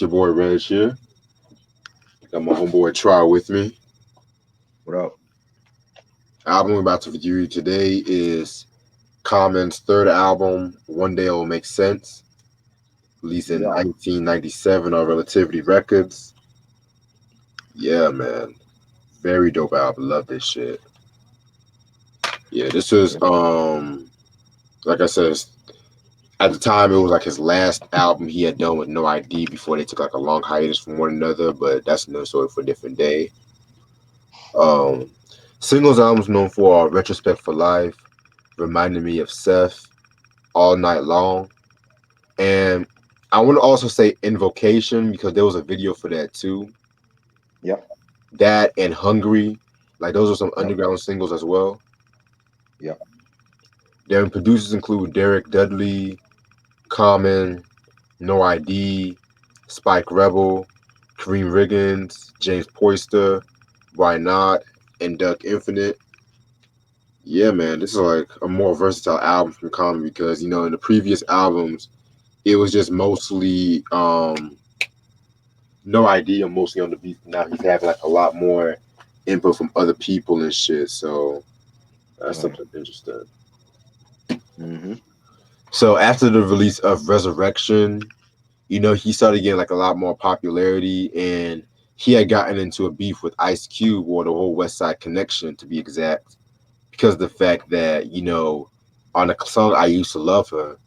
Your boy Reg here. Got my homeboy Try with me. What up? Album we're about to review today is Common's third album, One Day It Will Make Sense, released in Yeah. 1997 on Relativity Records. Yeah, man. Very dope album. Love this shit. Yeah, this was Yeah. like I said, at the time it was like his last album he had done with No ID before they took like a long hiatus from one another, but that's another story for a different day. Um Singles albums known for are Retrospect for Life, Reminding Me of Seth, All Night Long. And I want to also say Invocation because there was a video for that too. Yep. That and Hungry, like those are some Yep. underground singles as well. Yep. Their producers include Derek Dudley, Common, No ID, Spike Rebel, Kareem Riggins, James Poyster, Why Not, and Duck Infinite. Yeah, man, this is like a more versatile album from Common because in the previous albums it was just mostly no idea mostly on the beat. Now he's having like a lot more input from other people and shit. So that's Right. something interesting. Mm-hmm. So after the release of Resurrection, he started getting like a lot more popularity and he had gotten into a beef with Ice Cube or the whole West Side Connection to be exact, because of the fact that, on the song I Used to Love Her,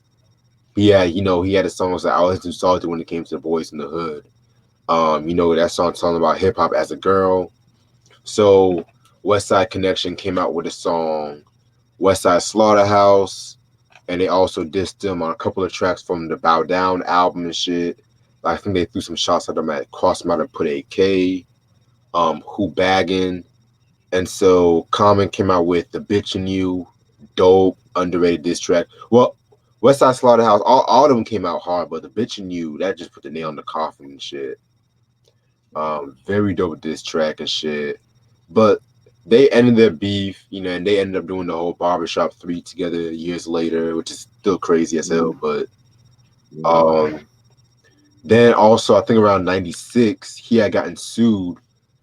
he had a song that was like I was too salty when it came to the boys in the hood. That song talking about hip hop as a girl. So West Side Connection came out with a song, West Side Slaughterhouse, and they also dissed them on a couple of tracks from the Bow Down album and shit. I think they threw some shots at them at Cross Matter Put AK, Who Baggin'. And so Common came out with The Bitch in You, dope, underrated diss track. Well, West Side Slaughterhouse, all of them came out hard, but The Bitch in You, that just put the nail in the coffin and shit. Very dope diss track and shit. But they ended their beef, and they ended up doing the whole Barbershop 3 together years later, which is still crazy as hell. Mm-hmm. But Yeah. um, then also, I think around 96, he had gotten sued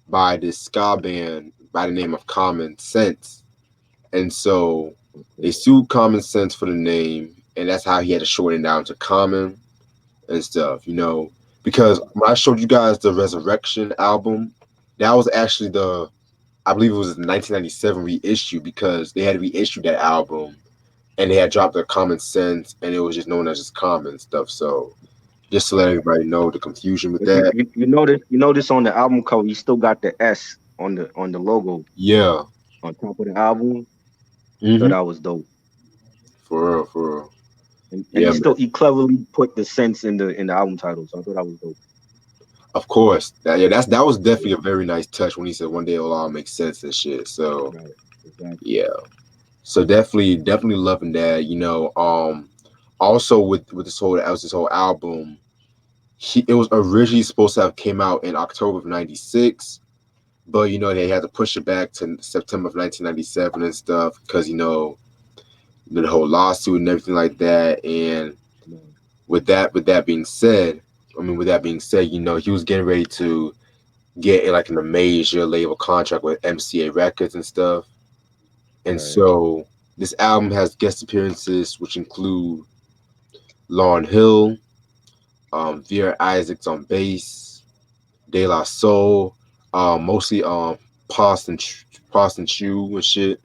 by this ska band by the name of Common Sense. And so they Okay. sued Common Sense for the name, and that's how he had to shorten it down to Common and stuff. Because when I showed you guys the Resurrection album, that was actually I believe it was the 1997 reissue because they had reissued that album and they had dropped the Common Sense and it was just known as just Common stuff. So just to let Right. everybody know the confusion with But you, that. you you notice on the album cover, you still got the S on the logo Yeah. on top of the album. I thought Mm-hmm. that was dope. For real, for real. And Yeah, man. he cleverly put the sense in the album title. So I thought that was dope. Of course. That was definitely Yeah. a very nice touch when he said one day it'll all make sense and shit. So Right. Exactly. yeah. So definitely loving that. Also with this whole album, it was originally supposed to have came out in October of '96, but they had to push it back to September of 1997 and stuff because the whole lawsuit and everything like that. And Right. with that being said, he was getting ready to get like in a major label contract with MCA Records and stuff. And Right. so this album has guest appearances which include Lauryn Hill, Vera Isaacs on bass, De La Soul, mostly Parson Parson Chew and shit.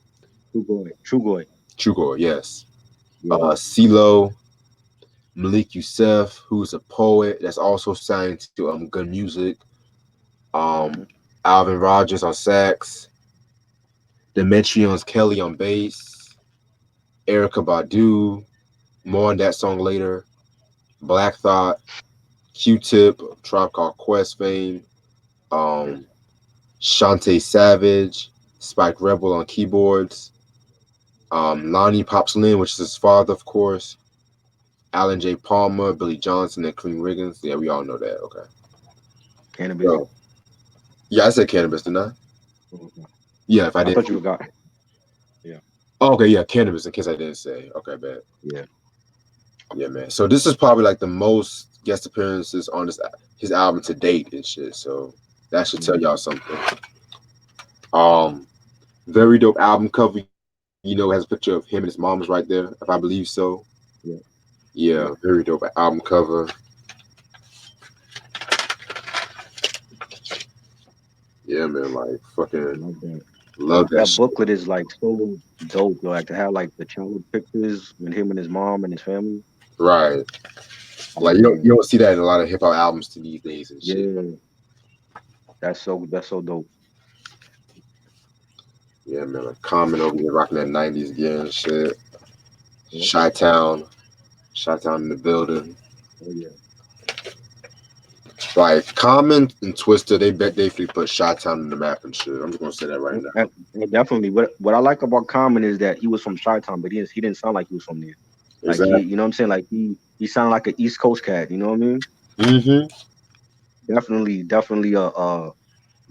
True boy. True boy. Trugor, yes. Yeah. CeeLo, Malik Youssef, who's a poet that's also signed to Good Music. Um, Mm-hmm. Alvin Rogers on sax, Demetrius Kelly on bass, Erica Badu. More on that song later. Black Thought, Q-Tip, Tribe Called Quest fame. Yeah. Um, Shantae Savage, Spike Rebel on keyboards. Lonnie Pops Lynn, which is his father, of course. Alan J. Palmer, Billy Johnson, and Cream Riggins. Yeah, we all know that. Okay. Cannabis. So, yeah, I said cannabis, didn't I? Okay. Yeah, if I I didn't. thought you forgot. Yeah. Oh, okay, yeah, cannabis, in case I didn't say. Okay, bad. Yeah. Yeah, man. So this is probably like the most guest appearances on his album to date and shit. So that should tell Mm, y'all something. Um, very dope album cover. It has a picture of him and his mom's right there, if I believe so. yeah, Yeah, yeah, very dope album cover. Yeah, man, like fucking love that. love that That shit. booklet is like so dope. Like to have like the childhood pictures with him and his mom and his family. Right. Oh Like you man, don't see that in a lot of hip hop albums to these days and shit. yeah, that's so dope. Yeah, man, like Common over here rocking that '90s gear and shit. Yeah. Chi Town, Chi Town in the building. Oh yeah. Like Common and Twister, they bet definitely put Chi Town in the map and shit. I'm just gonna say that right now. Definitely. What I like about Common is that he was from Chi-Town, but he didn't sound like he was from there. Like he, Exactly. you know what I'm saying? Like he sounded like an East Coast cat. You know what I mean? Mm-hmm. Definitely a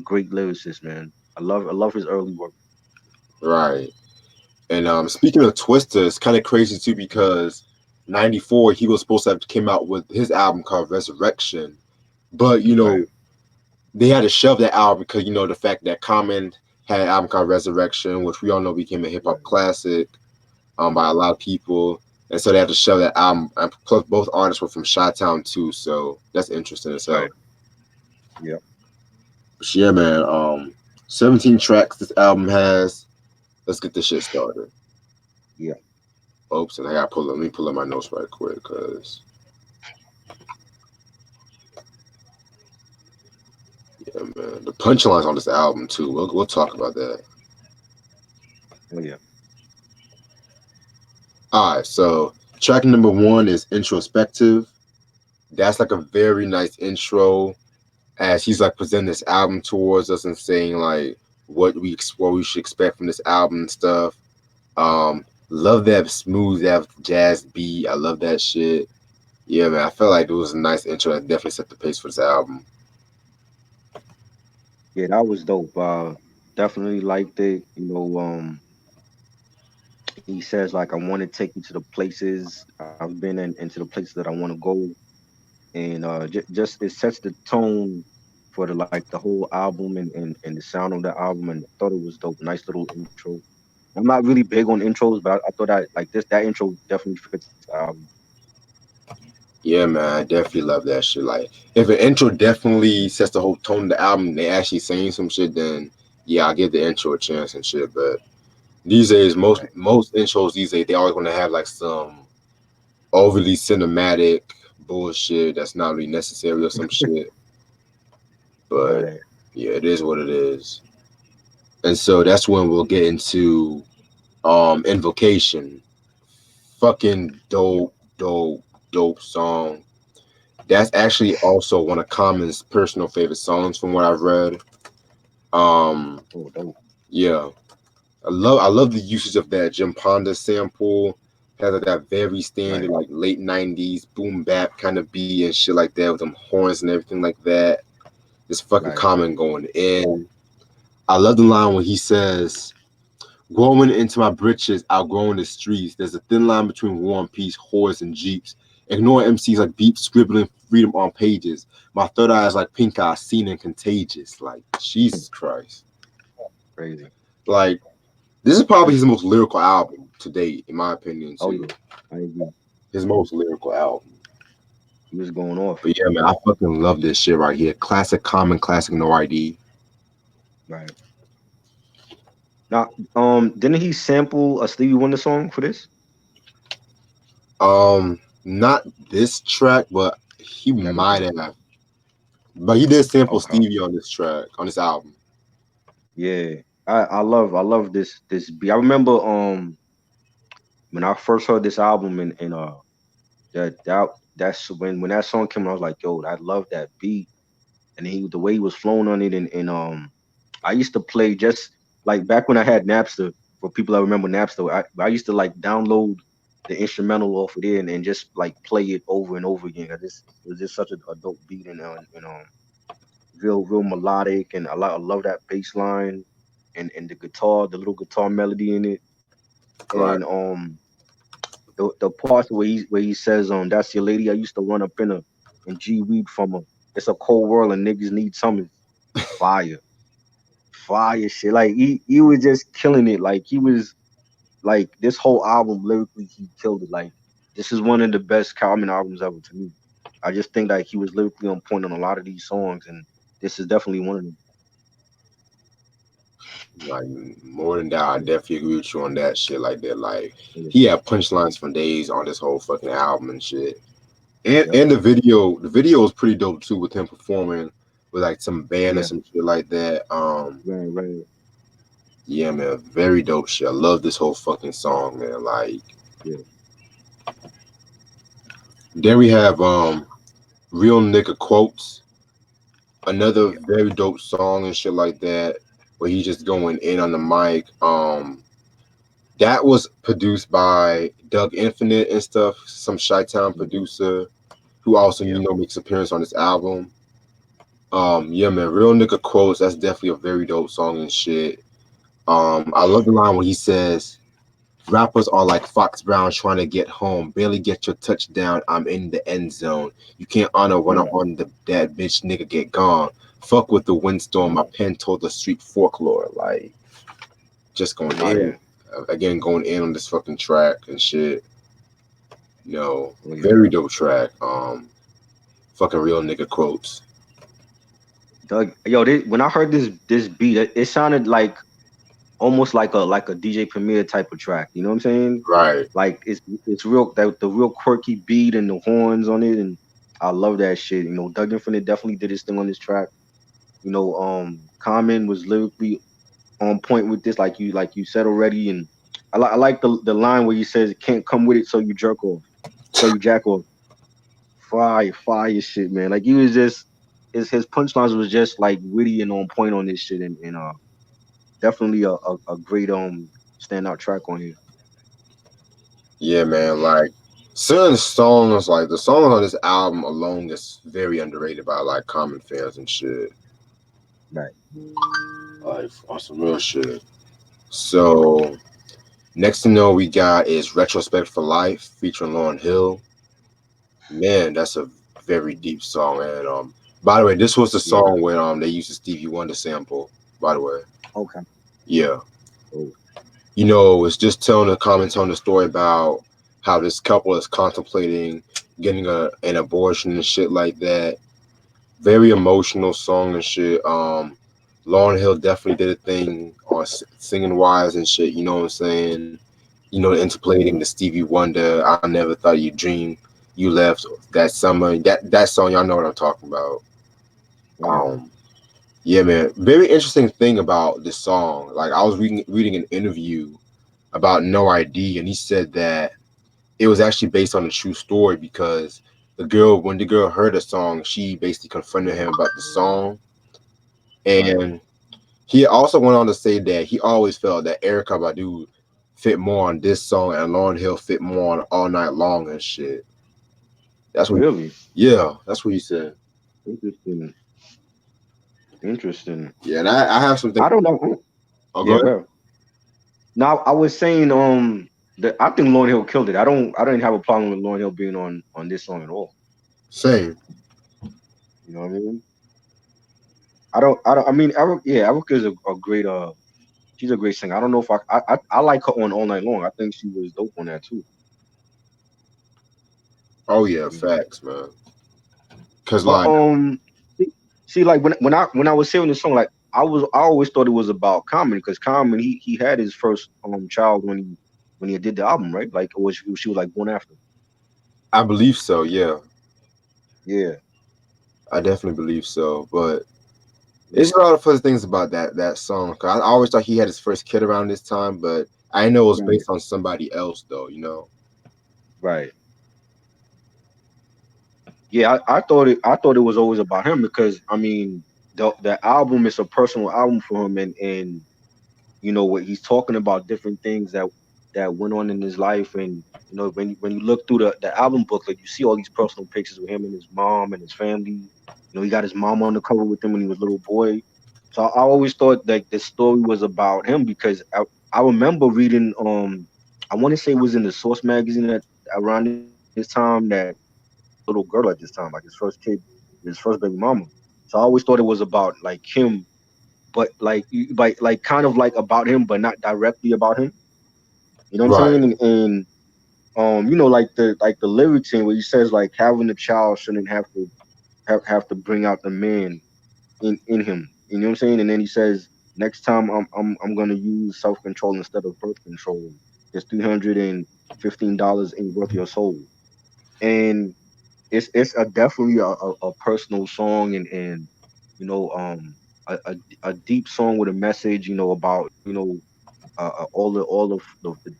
great lyricist, man. I love his early work. Right. And speaking of Twister, it's kind of crazy too because '94 he was supposed to have came out with his album called Resurrection, but Right. they had to shelve that album because the fact that Common had an album called Resurrection, which we all know became a hip hop Right. classic by Yeah. a lot of people, and so they had to shelve that album. And plus, both artists were from Chi-Town too, so that's interesting as hell. Right. Yeah. But yeah, man. 17 tracks this album has. Let's get this shit started. Yeah. Oops, and I gotta pull up. Let me pull up my notes right quick, cause yeah, man, the punchlines on this album too. We'll talk about that. Oh yeah. All right, so track number one is introspective. That's like a very nice intro as he's like presenting this album towards us and saying like what we should expect from this album and stuff. Love that smooth that jazz beat. I love that shit. Yeah, man. I felt like it was a nice intro that definitely set the pace for this album. Yeah. That was dope. Definitely liked it. He says like I want to take you to the places I've been and to the places that I want to go. And just it sets the tone for the whole album and the sound of the album, and I thought it was dope. Nice little intro. I'm not really big on intros, but I thought that intro definitely fits the album. Yeah, man. I definitely love that shit. Like, if an intro definitely sets the whole tone of the album, they actually saying some shit, then yeah, I'll give the intro a chance and shit. But these days, Right. most intros these days, they always want to have like some overly cinematic bullshit that's not really necessary or some shit. But Right. yeah, it is what it is. And so that's when we'll get into Invocation. Fucking Yeah. dope song. That's actually also one of Common's personal favorite songs from what I've read. Um Oh, dope. yeah. I love the usage of that Jim Ponda sample. Has like that very standard Right. like late '90s boom bap kind of beat and shit like that with them horns and everything like that. This fucking Right. Common going in. I love the line when he says, "Growing into my britches, outgrowing the streets. There's a thin line between war and peace, whores and jeeps. Ignore MCs like beep scribbling freedom on pages. My third eye is like pink eye, seen and contagious." Like Jesus Christ. Crazy. Like this is probably his most lyrical album to date, in my opinion, Oh too. yeah. I agree. His most lyrical album. He was going off. But yeah, man, I fucking love this shit right here. Classic Common, classic No ID. Right. Now, didn't he sample a Stevie Wonder song for this? Not this track, but he Never might did. have. But he did sample Okay. Stevie on this track, on this album. Yeah. I love this beat. I remember when I first heard this album and that's when that song came out, I was like, yo, I love that beat. And the way he was flowing on it and I used to play just like back when I had Napster. For people that remember Napster, I used to like download the instrumental off of there and just like play it over and over again. It was just such a dope beat and real melodic, and I love that bass line and the guitar, the little guitar melody in it. Right. And the parts where he says that's your lady I used to run up in her. and G Weed from a It's a Cold World and Niggas Need Summers. Fire. Fire shit. Like he was just killing it. Like he was like this whole album lyrically he killed it. Like this is one of the best Common albums ever to me. I just think that he was lyrically on point on a lot of these songs, and this is definitely one of them. Like more than that, I definitely agree with you on that shit like that. Like Yeah. he had punchlines for days on this whole fucking album and shit. And Yep. and the video was pretty dope too with him performing with like some band or Yeah. some shit like that. Right. Right. Yeah, man, very dope shit. I love this whole fucking song, man. Like Yeah. then we have Real Nigga Quotes, another Yeah. very dope song and shit like that, where he's just going in on the mic. That was produced by Doug Infinite and stuff, some Chi-Town Hmm. producer who also, Yeah. makes appearance on this album. Yeah, man, Real Nigga Quotes, that's definitely a very dope song and shit. I love the line where he says, rappers are like Fox Brown trying to get home. Barely get your touchdown. I'm in the end zone. You can't honor when I'm Yeah. on the that bitch nigga get gone. Fuck with the windstorm. My Yeah. pen told the street folklore. Like just going in. Fire. Again, going in on this fucking track and shit. Oh yeah. Very dope track. Fucking Real Nigga Quotes. Doug, yo, when I heard this beat, it sounded like almost like a DJ Premier type of track. You know what I'm saying? Right. Like it's real that the real quirky beat and the horns on it, and I love that shit. Doug Infinite definitely did his thing on this track. Common was lyrically on point with this, like you said already, and I like the line where he says, "Can't come with it, so you jerk off, so you jack off." Fire, fire shit, man. Like he was just his punchlines was just like witty and on point on this shit, and definitely a great standout track on here. Yeah, man. Like certain songs, like the songs on this album alone, is very underrated by like common fans and shit. Right. Like on some real shit. So next to know we got is Retrospect for Life featuring Lauryn Hill. Man, that's a very deep song. And by the way, this was the Yeah. song when they used the Stevie Wonder sample. By the way, Okay. yeah, Oh, it's just telling a comment on the story about how this couple is contemplating getting an abortion and shit like that. Very emotional song and shit. Lauryn Hill definitely did a thing on singing wise and shit. You know what I'm saying? yeah. Interpolating the Stevie Wonder. I never thought you'd dream you left that summer. That song, y'all know what I'm talking about. Right. Um, yeah, man. Very interesting thing about this song. Like I was reading an interview about No ID, and he said that it was actually based on a true story because when the girl heard the song, she basically confronted him about the song, Right. and he also went on to say that he always felt that Erica Badu fit more on this song and Lauryn Hill fit more on All Night Long and shit. That's what, Really yeah, that's what he said. interesting. Interesting. Yeah, and I have something. I don't know. Oh, go Yeah, ahead. bro. Now I was saying that I think Lauryn Hill killed it. I didn't have a problem with Lauryn Hill being on this song at all. Same. You know what I mean? I mean Erica is a great she's a great singer. I don't know if I like her on All Night Long. I think she was dope on that too. Oh yeah, You know. facts, man. Cause But like see, like when I was hearing this song, like I always thought it was about Common because Common he had his first child when he did the album, right? Like, or she was like born after. I believe so. Yeah, Yeah, I definitely believe so. But yeah, it's a lot of fun things about that song. 'Cause I always thought he had his first kid around this time, but I know it was right, based on somebody else, though. right. Yeah, I thought it was always about him because I mean the album is a personal album for him, and what he's talking about different things that went on in his life, and when you look through the album booklet, you see all these personal pictures with him and his mom and his family. He got his mom on the cover with him when he was a little boy. So I always thought like the story was about him because I remember reading I want to say it was in the Source magazine at around this time that little girl at this time, like his first kid, his first baby mama. So I always thought it was about like him, but like kind of like about him, but not directly about him. You know what I'm Right. saying? Like the lyrics in where he says like having a child shouldn't have to bring out the man in him. You know what I'm saying? And then he says next time I'm gonna use self control instead of birth control. This $315 ain't worth your soul. And it's a definitely a personal song and you know a deep song with a message. About all of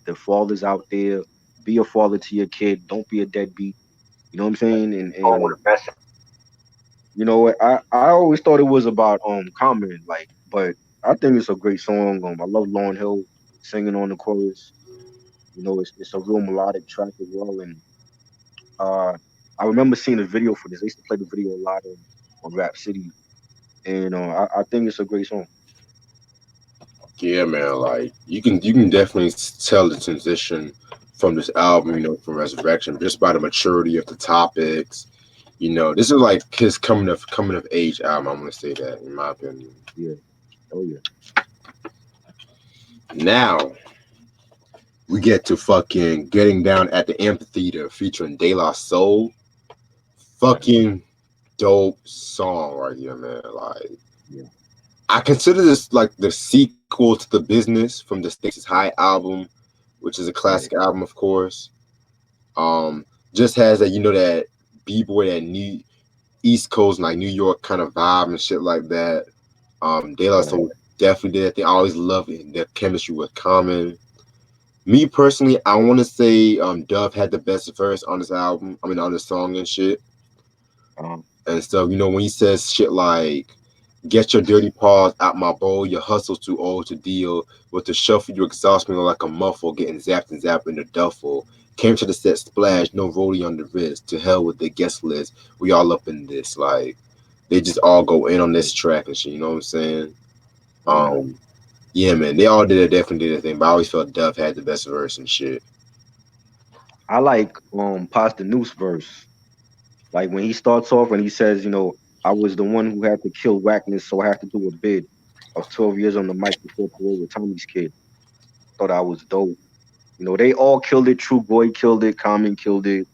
the fathers out there. Be a father to your kid. Don't be a deadbeat. You know what I'm saying? And I always thought it was about Common, like, but I think it's a great song. I love Lauryn Hill singing on the chorus. It's a real melodic track as well. And uh, I remember seeing a video for this. They used to play the video a lot on Rap City, and I think it's a great song. Yeah, man. Like you can definitely tell the transition from this album, from Resurrection, just by the maturity of the topics. This is like his coming of age album. I'm gonna say that in my opinion. Yeah, oh yeah, Now we get to fucking getting down at the amphitheater featuring De La Soul. right, Fucking dope song right here, man. Like yeah, I consider this like the sequel to the Business from the States High album, which is a right, classic album, of course. Um, just has that b boy, that new East Coast, like New York kind of vibe and shit like that. De La right. Soul definitely did that thing. I always love it. Their chemistry with Common. Me personally, I want to say Dove had the best verse on this album. I mean, on this song and shit. Um, And so, when he says shit like, get your dirty paws out my bowl, your hustle's too old to deal with the shuffle, you exhaust me like a muffle, getting zapped and zapped in the duffel. Came to the set splash, no rollie on the wrist. To hell with the guest list. We all up in this. Like, they just all go in on yeah, this track and shit, you know what I'm saying? yeah. Um, yeah, man, they all did it, definitely did their thing, but I always felt Duff had the best verse and shit. I like Pasta Noose verse. Like when he starts off and he says, I was the one who had to kill Wackness, so I have to do a bid. I was 12 years on the mic before parole with Tommy's kid. Thought I was dope. They all killed it. True Boy killed it. Common killed it.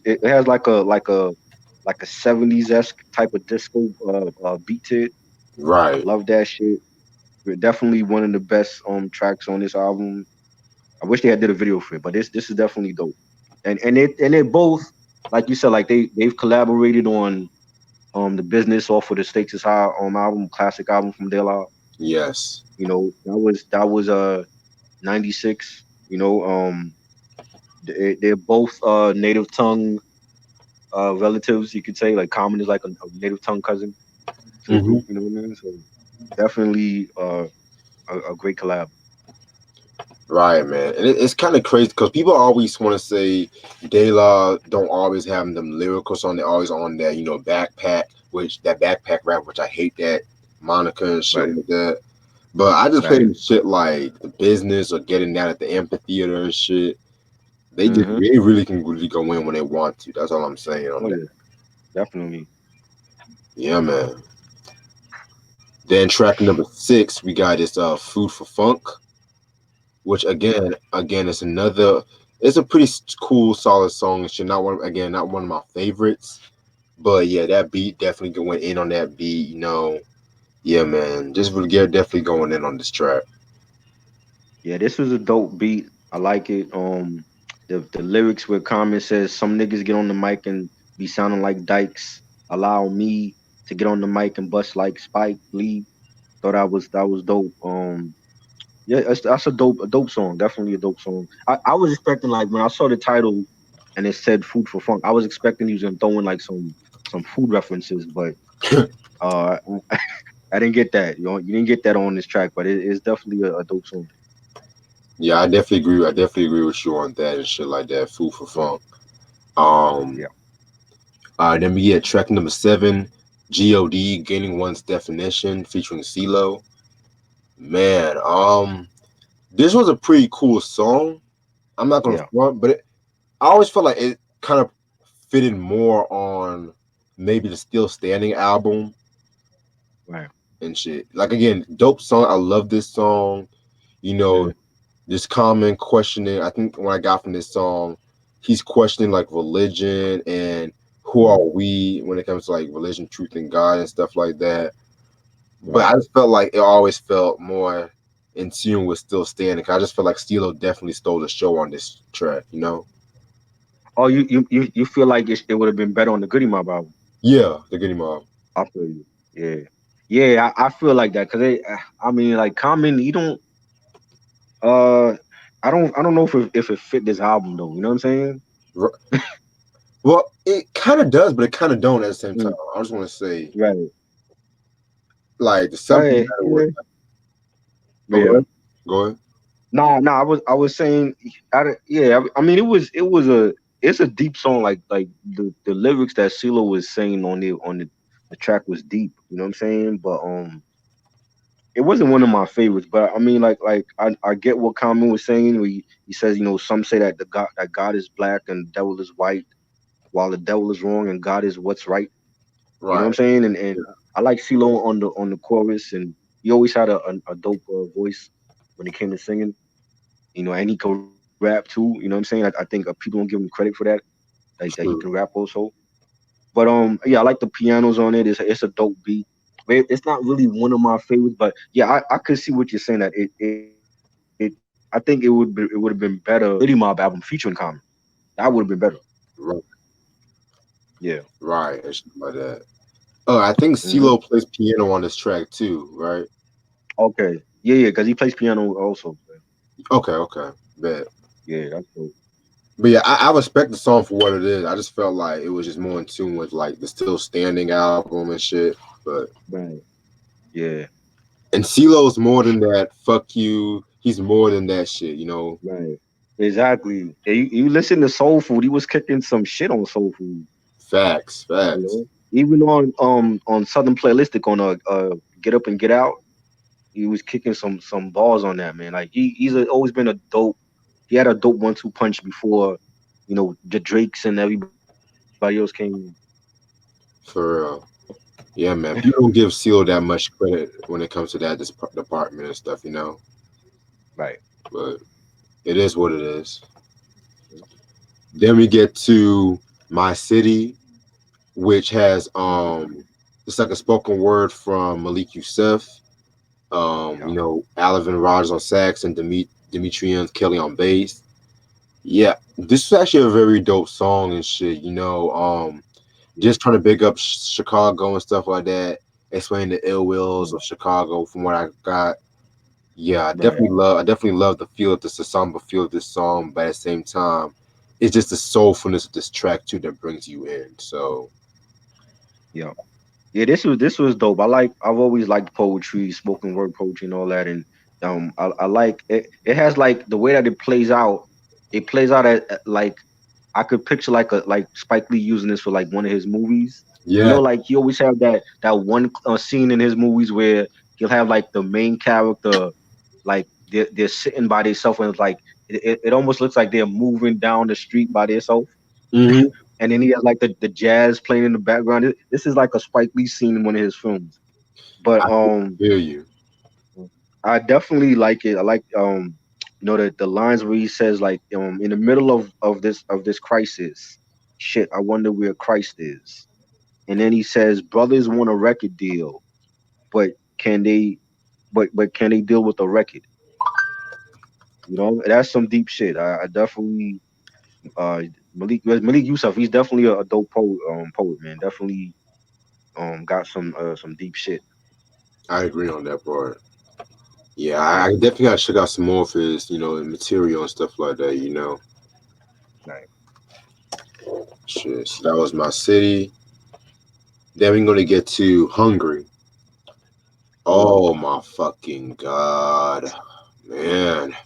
It has like a 70s esque type of disco beat to it. Right. Love that shit. Definitely one of the best tracks on this album. I wish they had did a video for it, but this is definitely dope. And they both, like you said, like they've collaborated on the Business off of the Stakes is High album, classic album from De La. Yes. That was 96. They're both native tongue relatives, you could say. Like Common is like a native tongue cousin to the Hmm. group, you know what I mean? So definitely a great collab. Right, man. And it's kind of crazy because people always want to say De La don't always have them lyrical song. They're always on that, backpack, which that backpack rap, which I hate that moniker and shit Right, like that. But I just play right. them shit like the Business or getting down at the amphitheater and shit. Mm-hmm. They really can really go in when they want to. That's all I'm saying on Oh that. yeah, definitely. Yeah, man. Then track number 6, we got this Food for Funk, which Yeah, again, it's another. It's a pretty cool, solid song. And shit. Not one of my favorites, but yeah, that beat definitely going in on that beat. Yeah, man, just really definitely going in on this track. yeah. This was a dope beat. I like it. The lyrics where Common says some niggas get on the mic and be sounding like dykes. Allow me to get on the mic and bust like Spike Lee. Thought that was dope. Yeah, that's a dope song. Definitely a dope song. I was expecting like when I saw the title and it said "Food for Funk," I was expecting he was gonna throw in like some food references, but uh, I didn't get that. You didn't get that on this track, but it's definitely a dope song. Yeah, I definitely agree. I definitely agree with you on that and shit like that. Food for Funk. Um, Yeah, then we get track number 7, God, Gaining One's Definition, featuring CeeLo. Man, this was a pretty cool song. I'm not gonna yeah, front, but I always felt like it kind of fitted more on maybe the Still Standing album Right. and shit. Like again, dope song. I love this song. You know, Yeah. this common questioning. I think when I got from this song, he's questioning like religion and who Yeah. are we when it comes to like religion, truth, and God and stuff like that. But I Right. just felt like it always felt more in tune with Still Standing. 'Cause I just felt like Stilo definitely stole the show on this track. You know? Oh, you feel like it would have been better on the Goody Mob album? Yeah, the Goody Mob. I feel you. Yeah. Yeah, I feel like that because I mean, like Common, he don't. Uh, I don't know if it fit this album though. You know what I'm saying? R- Well, it kind of does, but it kind of don't at the same time. Mm, I just want to say, right. like the subject Right. matter was. Yeah. Oh, go Yeah. ahead. Go ahead. Nah. I was saying. Yeah. I mean, it was it's a deep song. Like the lyrics that CeeLo was saying on the track was deep. You know what I'm saying? But it wasn't one of my favorites. But I mean, like I get what Common was saying. Where he says, some say that God is black and the devil is white, while the devil is wrong and God is what's right. You know what I'm Right. saying? And I like CeeLo on the chorus, and he always had a dope voice when it came to singing. And he can rap too. You know what I'm saying? I think people don't give him credit for that. Like that he can True. rap also. But yeah, I like the pianos on it. It's a dope beat. It's not really one of my favorites, but yeah, I could see what you're saying. That I think it would have been better if it was a Goody Mob album featuring Common. That would have been better. Right. Yeah. Right. And shit like that. I think Hmm. CeeLo plays piano on this track too, right? Okay. Yeah, because he plays piano also. Okay. Okay. Bet. Yeah, that's dope. But yeah, I respect the song for what it is. I just felt like it was just more in tune with like the Still Standing album and shit. But Right. Yeah. and CeeLo's more than that. Fuck you. He's more than that shit. You know. Right. Exactly. Yeah, you listen to Soul Food. He was kicking some shit on Soul Food. Facts. You Facts. know, even on Southern Playlistic on Get Up and Get Out, he was kicking some balls on that man. Like always been a dope. He had a dope 1-2 punch before, the Drakes and everybody else came. For real. Yeah, man. People don't give CeeLo that much credit when it comes to that department and stuff. You know. Right. But it is what it is. Then we get to My City, which has it's like a spoken word from Malik Youssef, Yeah. Alvin Rogers on sax and Demetrian Kelly on bass. Yeah, this is actually a very dope song and shit, Yeah. just trying to big up Chicago and stuff like that, explain the ill wills Yeah. of Chicago from what I got. Yeah, Right. I definitely love the feel of this, the somber feel of this song, but at the same time, it's just the soulfulness of this track too that brings you in. So Yeah. Yeah, this was dope. I've always liked poetry, spoken word poetry, and all that, and I like it. It has like the way that it plays out. It plays out like I could picture like Spike Lee using this for like one of his movies. yeah. Like he always have that one scene in his movies where he'll have like the main character like they're sitting by themselves and it's like it almost looks like they're moving down the street by themselves Hmm. and then he has like the jazz playing in the background. This is like a Spike Lee scene in one of his films. But I feel you. I definitely like it. I like the lines where he says like in the middle of this crisis, shit, I wonder where Christ is. And then he says, brothers want a record deal, but can they but can they deal with a record? That's some deep shit. I definitely uh Malik Yusuf, he's definitely a dope poet, man. Definitely got some deep shit. I agree on that part. Yeah, I definitely gotta check out some more of his, material and stuff like that. Right. Shit. So that was my city. Then we're gonna get to Hungry. Oh, Oh my fucking god, man! he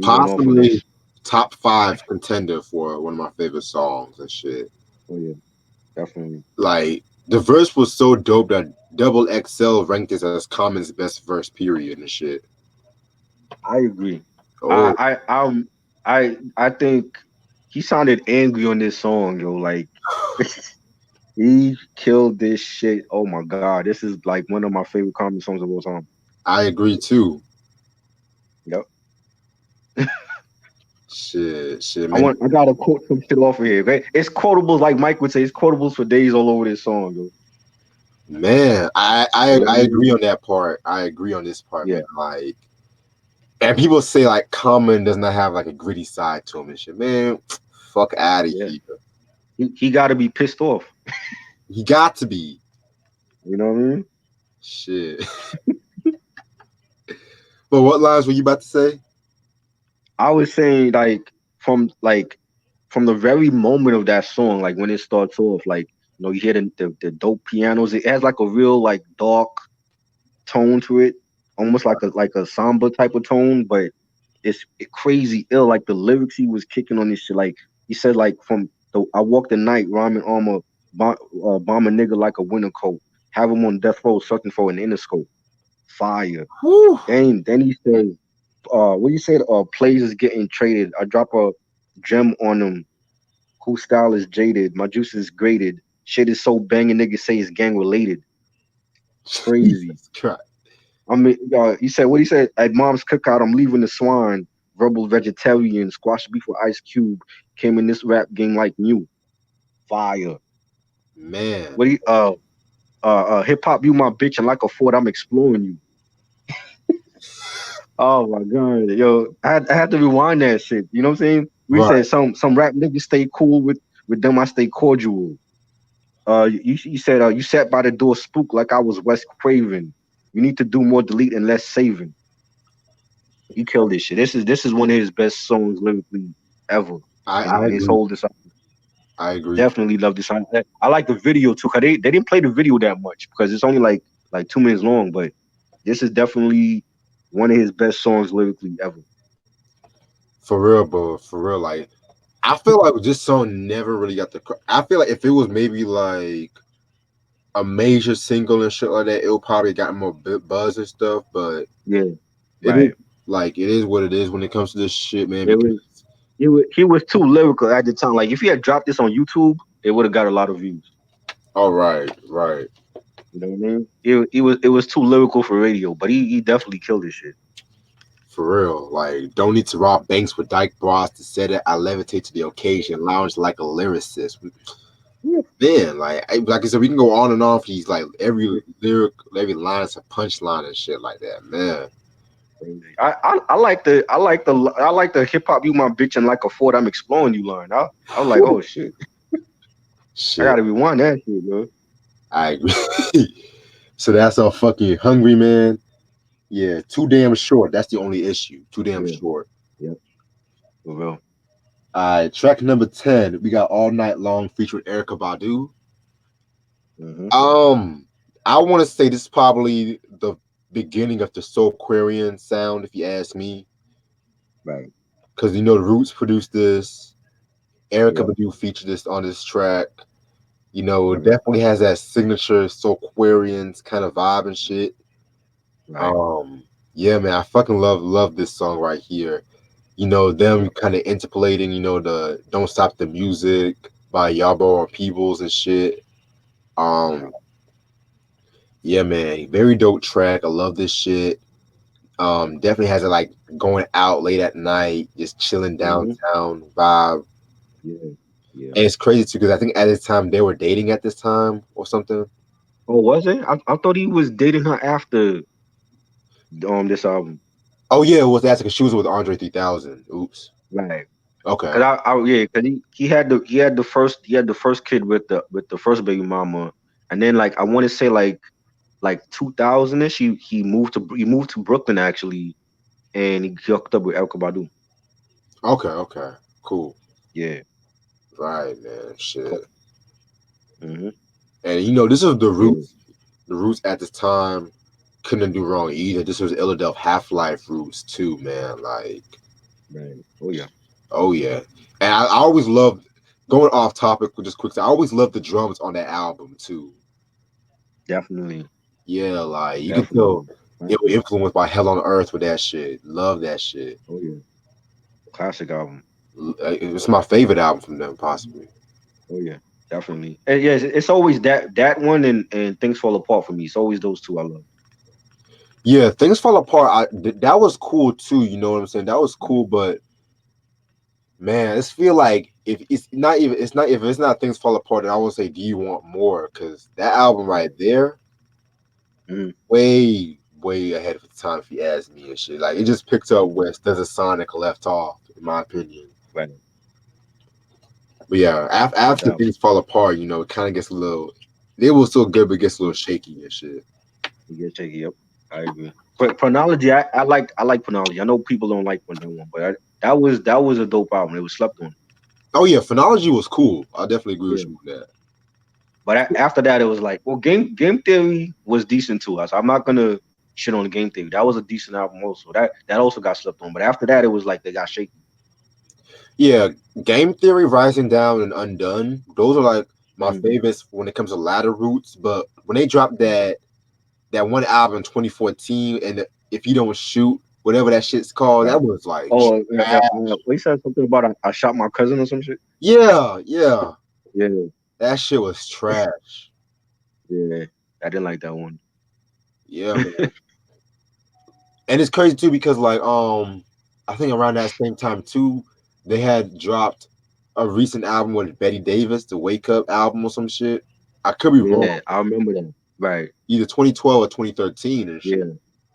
went off on Possibly this. top five contender for one of my favorite songs and shit. Oh yeah, definitely. Like the verse was so dope that Double XL ranked this as Common's best verse, period, and shit. I agree. Oh, I I um I think. he sounded angry on this song, yo. Like he killed this shit. Oh my god, this is like one of my favorite comedy songs of all time. I agree too. Yep. Shit, I man. want. I gotta quote some shit off of here. Okay? It's quotables, like Mike would say. It's quotables for days all over this song, yo. Man, You know what I I mean? agree on that part. I agree on this part, Yeah, man. Like, and people say like Common does not have like a gritty side to him and shit. Man, fuck out of yeah. here. He got to be pissed off. He got to be. You know what I mean? Shit. But what lines were you about to say? I was saying from the very moment of that song, like when it starts off, like you hear the dope pianos. It has like a real like dark tone to it, almost like a samba type of tone, but crazy ill. Like the lyrics he was kicking on this shit. Like he said, like from the I walk the night, rhyming armor, bomb a nigga like a winter coat, have him on death row, searching for an interscope. Fire. Whew. Then he says, what you said, plays is getting traded. I drop a gem on them. Whose style is jaded. My juice is grated. Shit is so banging, niggas say it's gang related. Crazy. Jesus Christ. I mean, he said what he said at mom's cookout. I'm leaving the swine. Verbal vegetarian, squash beef with Ice Cube. Came in this rap game like new. Fire. Man. What he hip hop, you my bitch, and like a Ford, I'm exploring you. Oh my god, yo, I had to rewind that shit. You know what I'm saying? We Right. said some rap niggas stay cool with them. I stay cordial. You said you sat by the door spook like I was Wes Craven. You need to do more delete and less saving. He killed this shit. This is one of his best songs lyrically ever. I And his agree. whole this I agree. definitely love this song. I like the video too, cause they didn't play the video that much because it's only like 2 minutes long, but this is definitely one of his best songs lyrically ever. For real, bro. For real. Like, I feel like this song never really got the. I feel like if it was maybe like a major single and shit like that, it'll probably got more buzz and stuff. But Yeah, it is right. like it is what it is when it comes to this shit, man. It Because was he was too lyrical at the time. Like if he had dropped this on YouTube, it would have got a lot of views. all right, right, You know what I mean? It was too lyrical for radio, but he definitely killed this shit. for real. Like, don't need to rob banks with dyke bras to set it. I levitate to the occasion, lounge like a lyricist. Yeah. Man, like I said, we can go on and on for these like every lyric, every line is a punchline and shit like that, man. Crazy. I like the hip hop you my bitch and like a Ford I'm exploring you line. I was like, oh shit. I Shit, gotta rewind that shit, bro. I agree. So that's all fucking hungry, man. Yeah, too damn short. That's the only issue. Too damn Yeah, short. yeah, for real. All right, track number 10. We got All Night Long featuring Erica Badu. Hmm. Um, I want to say this is probably the beginning of the Soulquarian sound, if you ask me, Right. because the Roots produced this. Erica Yep. Badu featured this on this track. It Hmm. definitely has that signature Soulquarians kind of vibe and shit. Right. Um, yeah, man, I fucking love this song right here. Them Yep. kind of interpolating, the Don't Stop the Music by Yabo or Peebles and shit. Yep. Um, yeah, man, very dope track. I love this shit. Definitely has it like going out late at night, just chilling Hmm. downtown vibe. Yeah. Yeah. And it's crazy too, because I think at this time they were dating at this time or something. Oh, was it? I thought he was dating her after this album. Oh yeah, it was that because she was with Andre 3000. Oops. Right. Okay. Cause yeah, cause he had the first kid with the first baby mama, and then like I want to say like 2000 ish he moved to Brooklyn actually, and he hooked up with Erykah Badu. Okay. Okay. Cool. Yeah. Right, man. Shit. Mm-hmm. And this is the Yeah. roots. The roots at this time couldn't do wrong either. This was Illadelph Half Life roots too, man. Like, Right. Oh yeah. oh yeah. And I always loved going off topic with just quick. I always loved the drums on that album too. Definitely. Yeah, like you can tell Definitely. it was Classic. influenced by Hell on Earth with that shit. Love that shit. Oh yeah. Classic album. It's my favorite album from them, possibly. Oh yeah, definitely. And yes, it's always that one and Things Fall Apart for me. It's always those two I love. Yeah, things fall apart. That was cool too. You know what I'm saying? That was cool, but man, it's feel like if it's not things fall apart, then I would say, do you want more? Because that album right there, Mhm. way ahead of its time. If you ask me and shit, like it just picks up where Desert Sonic left off, in my opinion. Right. But yeah, after That things fall apart, it kind of gets a little. It was still good, but it gets a little shaky and shit. you get shaky. Yep, I agree. But Chronology, I like Chronology. I know people don't like that one, but that was a dope album. It was slept on. Oh yeah, Phonology was cool. I definitely agree with Yeah. you on that. But after that, it was like, well, Game Theory was decent too. So I'm not gonna shit on the Game Theory. That was a decent album also. That also got slept on. But after that, it was like they got shaky. Yeah, Game Theory, Rising Down, and Undone. Those are like my Mhm. favorites when it comes to ladder roots. But when they dropped that one album in 2014, and if you don't shoot, whatever that shit's called, Right. that was like Oh, trash. he said something about I shot my cousin or some shit. Yeah, yeah, Yeah, that shit was trash. yeah. I didn't like that one. Yeah, man. And it's crazy too because I think around that same time too, they had dropped a recent album with Betty Davis, the Wake Up album or some shit. I could be wrong. Yeah, I remember that. Right. Either 2012 or 2013 and shit. Yeah.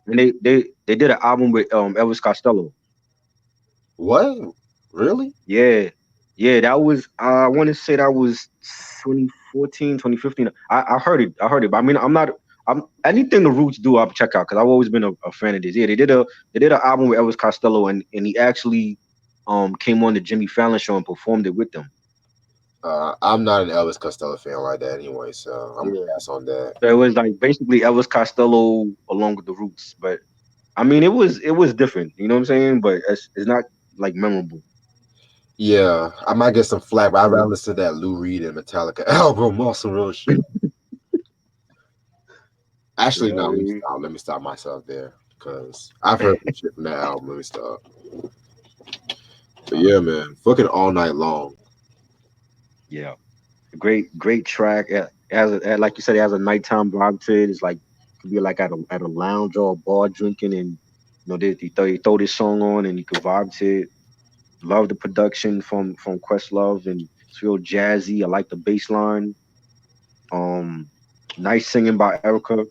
And they did an album with Elvis Costello. What? Really? Yeah. Yeah, that was I want to say that was 2014, 2015. I heard it. I heard it. But I mean, I'm anything the Roots do, I'll check out because I've always been a fan of this. Yeah, they did an album with Elvis Costello and he actually came on the Jimmy Fallon show and performed it with them. I'm not an Elvis Costello fan like that anyway, so I'm gonna Yeah. pass on that. So it was like basically Elvis Costello along with the Roots. But I mean it was different, you know what I'm saying? But it's not like memorable. Yeah, I might get some flack, but I'd Yeah. rather listen to that Lou Reed and Metallica album or some real shit. Actually, no, let me Yeah. stop. Let me stop myself there because I've heard some shit from that album. Let me stop. But yeah, man, fucking all night long. Yeah. Great track. Like you said, it has a nighttime vibe to it. It's like could be like at a lounge or a bar drinking, and they throw this song on, and you could vibe to it. Love the production from Questlove, and it's real jazzy. I like the bass line. Um, nice singing by Erica.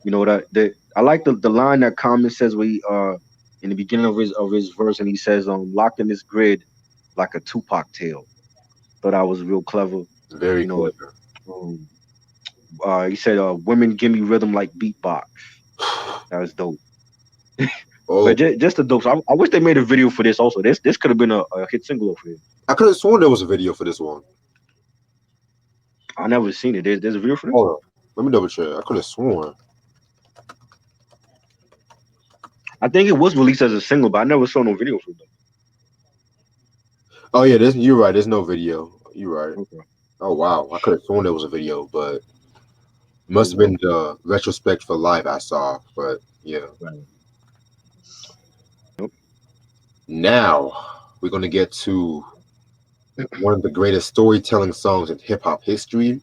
You know that the I like the line that Common says where he, in the beginning of his verse, and he says locked in this grid like a Tupac tale. Thought that was real clever. Very You know, clever. um, he said, "Women give me rhythm like beatbox." That was dope. Oh, But just a dope. So I wish they made a video for this. Also, this could have been a hit single for it. I could have sworn there was a video for this one. I never seen it. There's a video for this. Hold on, let me double check. I could have sworn. I think it was released as a single, but I never saw no video for it. Oh yeah, you're right. There's no video. You're right. Okay. Oh wow, I could have sworn there was a video, but Oh must have no. been the retrospect for life I saw. But yeah, Right. Nope. now we're gonna get to one of the greatest storytelling songs in hip hop history.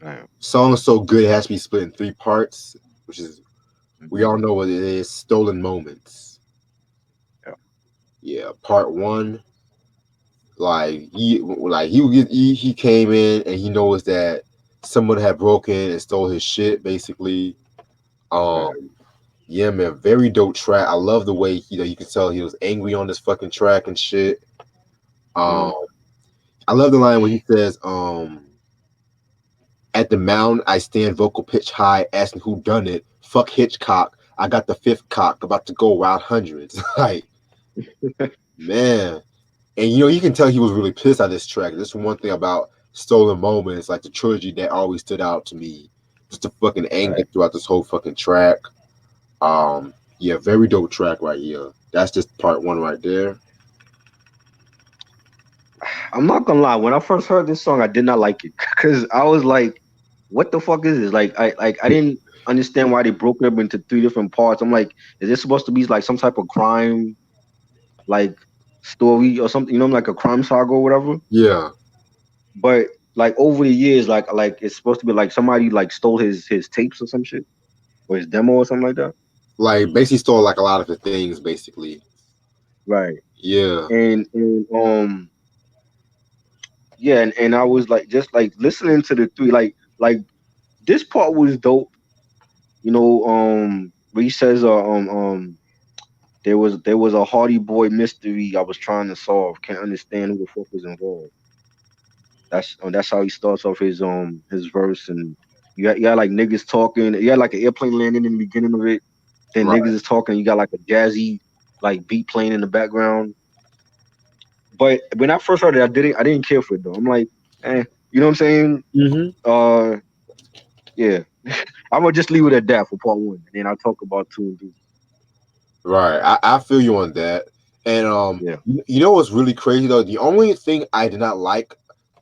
Right. Song so good it has to be split in three parts, which is we Mhm. all know what it is. Stolen Moments. Yeah. Yeah, part one. He came in and he knows that someone had broken and stole his shit basically. Right. Um, yeah, man, very dope track. I love the way you can tell he was angry on this fucking track and shit. Um, Mhm. I love the line when he says, "At the mound, I stand vocal pitch high, asking who done it. Fuck Hitchcock. I got the fifth cock, about to go wild hundreds." Like, man, and you can tell he was really pissed at this track. This is one thing about Stolen Moments, like the trilogy that always stood out to me. Just the fucking anger Right. throughout this whole fucking track. Yeah, very dope track right here. That's just part one right there. I'm not gonna lie. When I first heard this song, I did not like it because I was like, "What the fuck is this?" I didn't understand why they broke it up into three different parts. I'm like, is this supposed to be like some type of crime, like story or something, like a crime saga or whatever. Yeah, But like over the years, like it's supposed to be like somebody like stole his tapes or some shit or his demo or something like that. like basically stole like a lot of the things, basically. Right. Yeah, And yeah, and I was like just like listening to the three, like this part was dope. Where he says there was a Hardy Boy mystery I was trying to solve. Can't understand who the fuck was involved. That's how he starts off his verse. And you got like niggas talking. You got like an airplane landing in the beginning of it. Then right. niggas is talking. You got like a jazzy like beat playing in the background. But when I first heard it, I didn't care for it though. I'm like, you know what I'm saying? Hmm. Uh, yeah. I'm gonna just leave it at that for part one, and then I'll talk about two and three. Right. I feel you on that. And Yeah. you know what's really crazy though? The only thing I did not like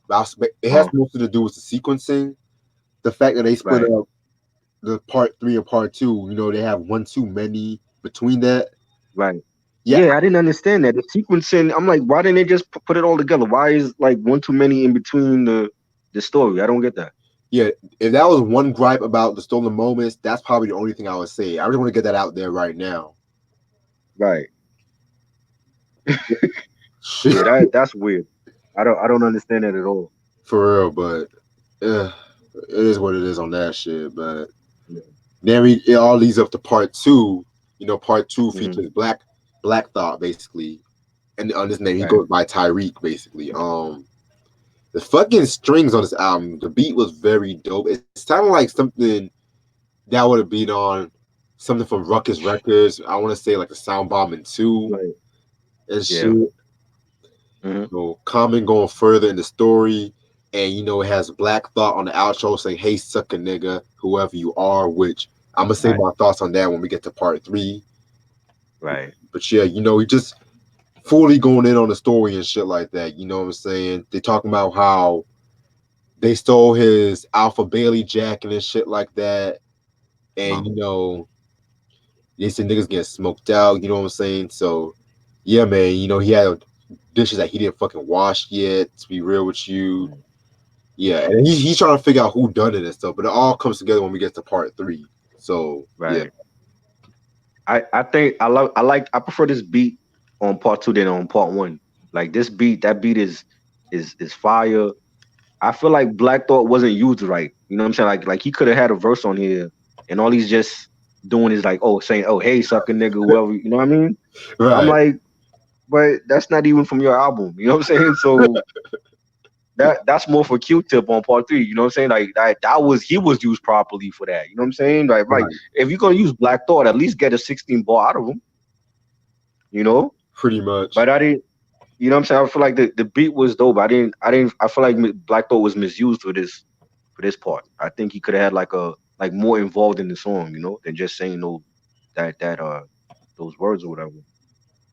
about it has Uh, mostly to do with the sequencing. The fact that they split right. up the part three and part two. You know, they have one too many between that. Right. Yeah, Yeah, I didn't understand that. The sequencing, I'm like, why didn't they just put it all together? Why is like one too many in between the story? I don't get that. yeah. If that was one gripe about the stolen moments, that's probably the only thing I would say. I just want to get that out there right now. Right. Shit, Yeah, that's weird. I don't understand that at all. for real, but uh, it is what it is on that shit. But Yeah. then it all leads up to part two. You know, part two Hmm. features Black Thought basically, and on this name he Right. goes by Tyreek basically. The fucking strings on this album, the beat was very dope. It sounded like something that would have been on something from Ruckus Records. I want to say like a Sound Bomb and Two Right. and shit. Yeah. You Hmm. know, Common going further in the story, and you know it has Black Thought on the outro saying, "Hey, suck a nigga, whoever you are." Which I'm gonna say Right. my thoughts on that when we get to part three. Right. But yeah, you know, he just fully going in on the story and shit like that. You know what I'm saying? They talking about how they stole his Alpha Bailey jacket and shit like that. And Uh, you know, they said niggas getting smoked out, you know what I'm saying? So yeah, man, you know, he had dishes that he didn't fucking wash yet, to be real with you. right. Yeah, and he's trying to figure out who done it and stuff, but it all comes together when we get to part three. So yeah. Right. I think I prefer this beat on part two than on part one. Like this beat, that beat is fire. I feel like Black Thought wasn't used right. You know what I'm saying? Like he could have had a verse on here, and all he's just doing is like, oh, saying, oh, hey, sucker nigga, whoever. You know what I mean? I'm Right, like, but that's not even from your album. You know what I'm saying? So that's more for Q-Tip on part three. You know what I'm saying? Like that was he was used properly for that. You know what I'm saying? Like right, if you're gonna use Black Thought, at least get a 16 ball out of him. You know? pretty much. But I didn't. You know what I'm saying? I feel like the beat was dope. I didn't. I feel like Black Thought was misused for this part. I think he could have had like more involved in the song, than just saying those words or whatever.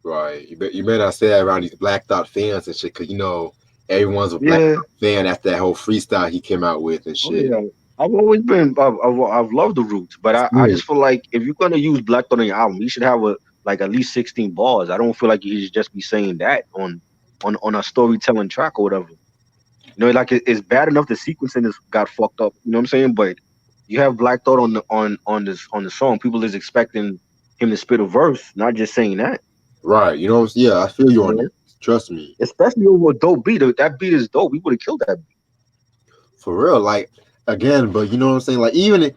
Right. You better not say that around these Black Thought fans and shit, because you know everyone's a Black Yeah. Thought fan after that whole freestyle he came out with and Oh shit. yeah. I've always been. I've loved the Roots, but I Same. just feel like if you're gonna use Black Thought on your album, you should have a like at least 16 bars. I don't feel like you should just be saying that on a storytelling track or whatever. Like it's bad enough the sequencing is got fucked up. You know what I'm saying? But you have Black Thought on the song. People is expecting him to spit a verse, not just saying that. Right. You know, yeah, I feel you You on know, that. Trust me. especially over a dope beat. If that beat is dope, we would have killed that beat. For real. Like again, but you know what I'm saying? Like even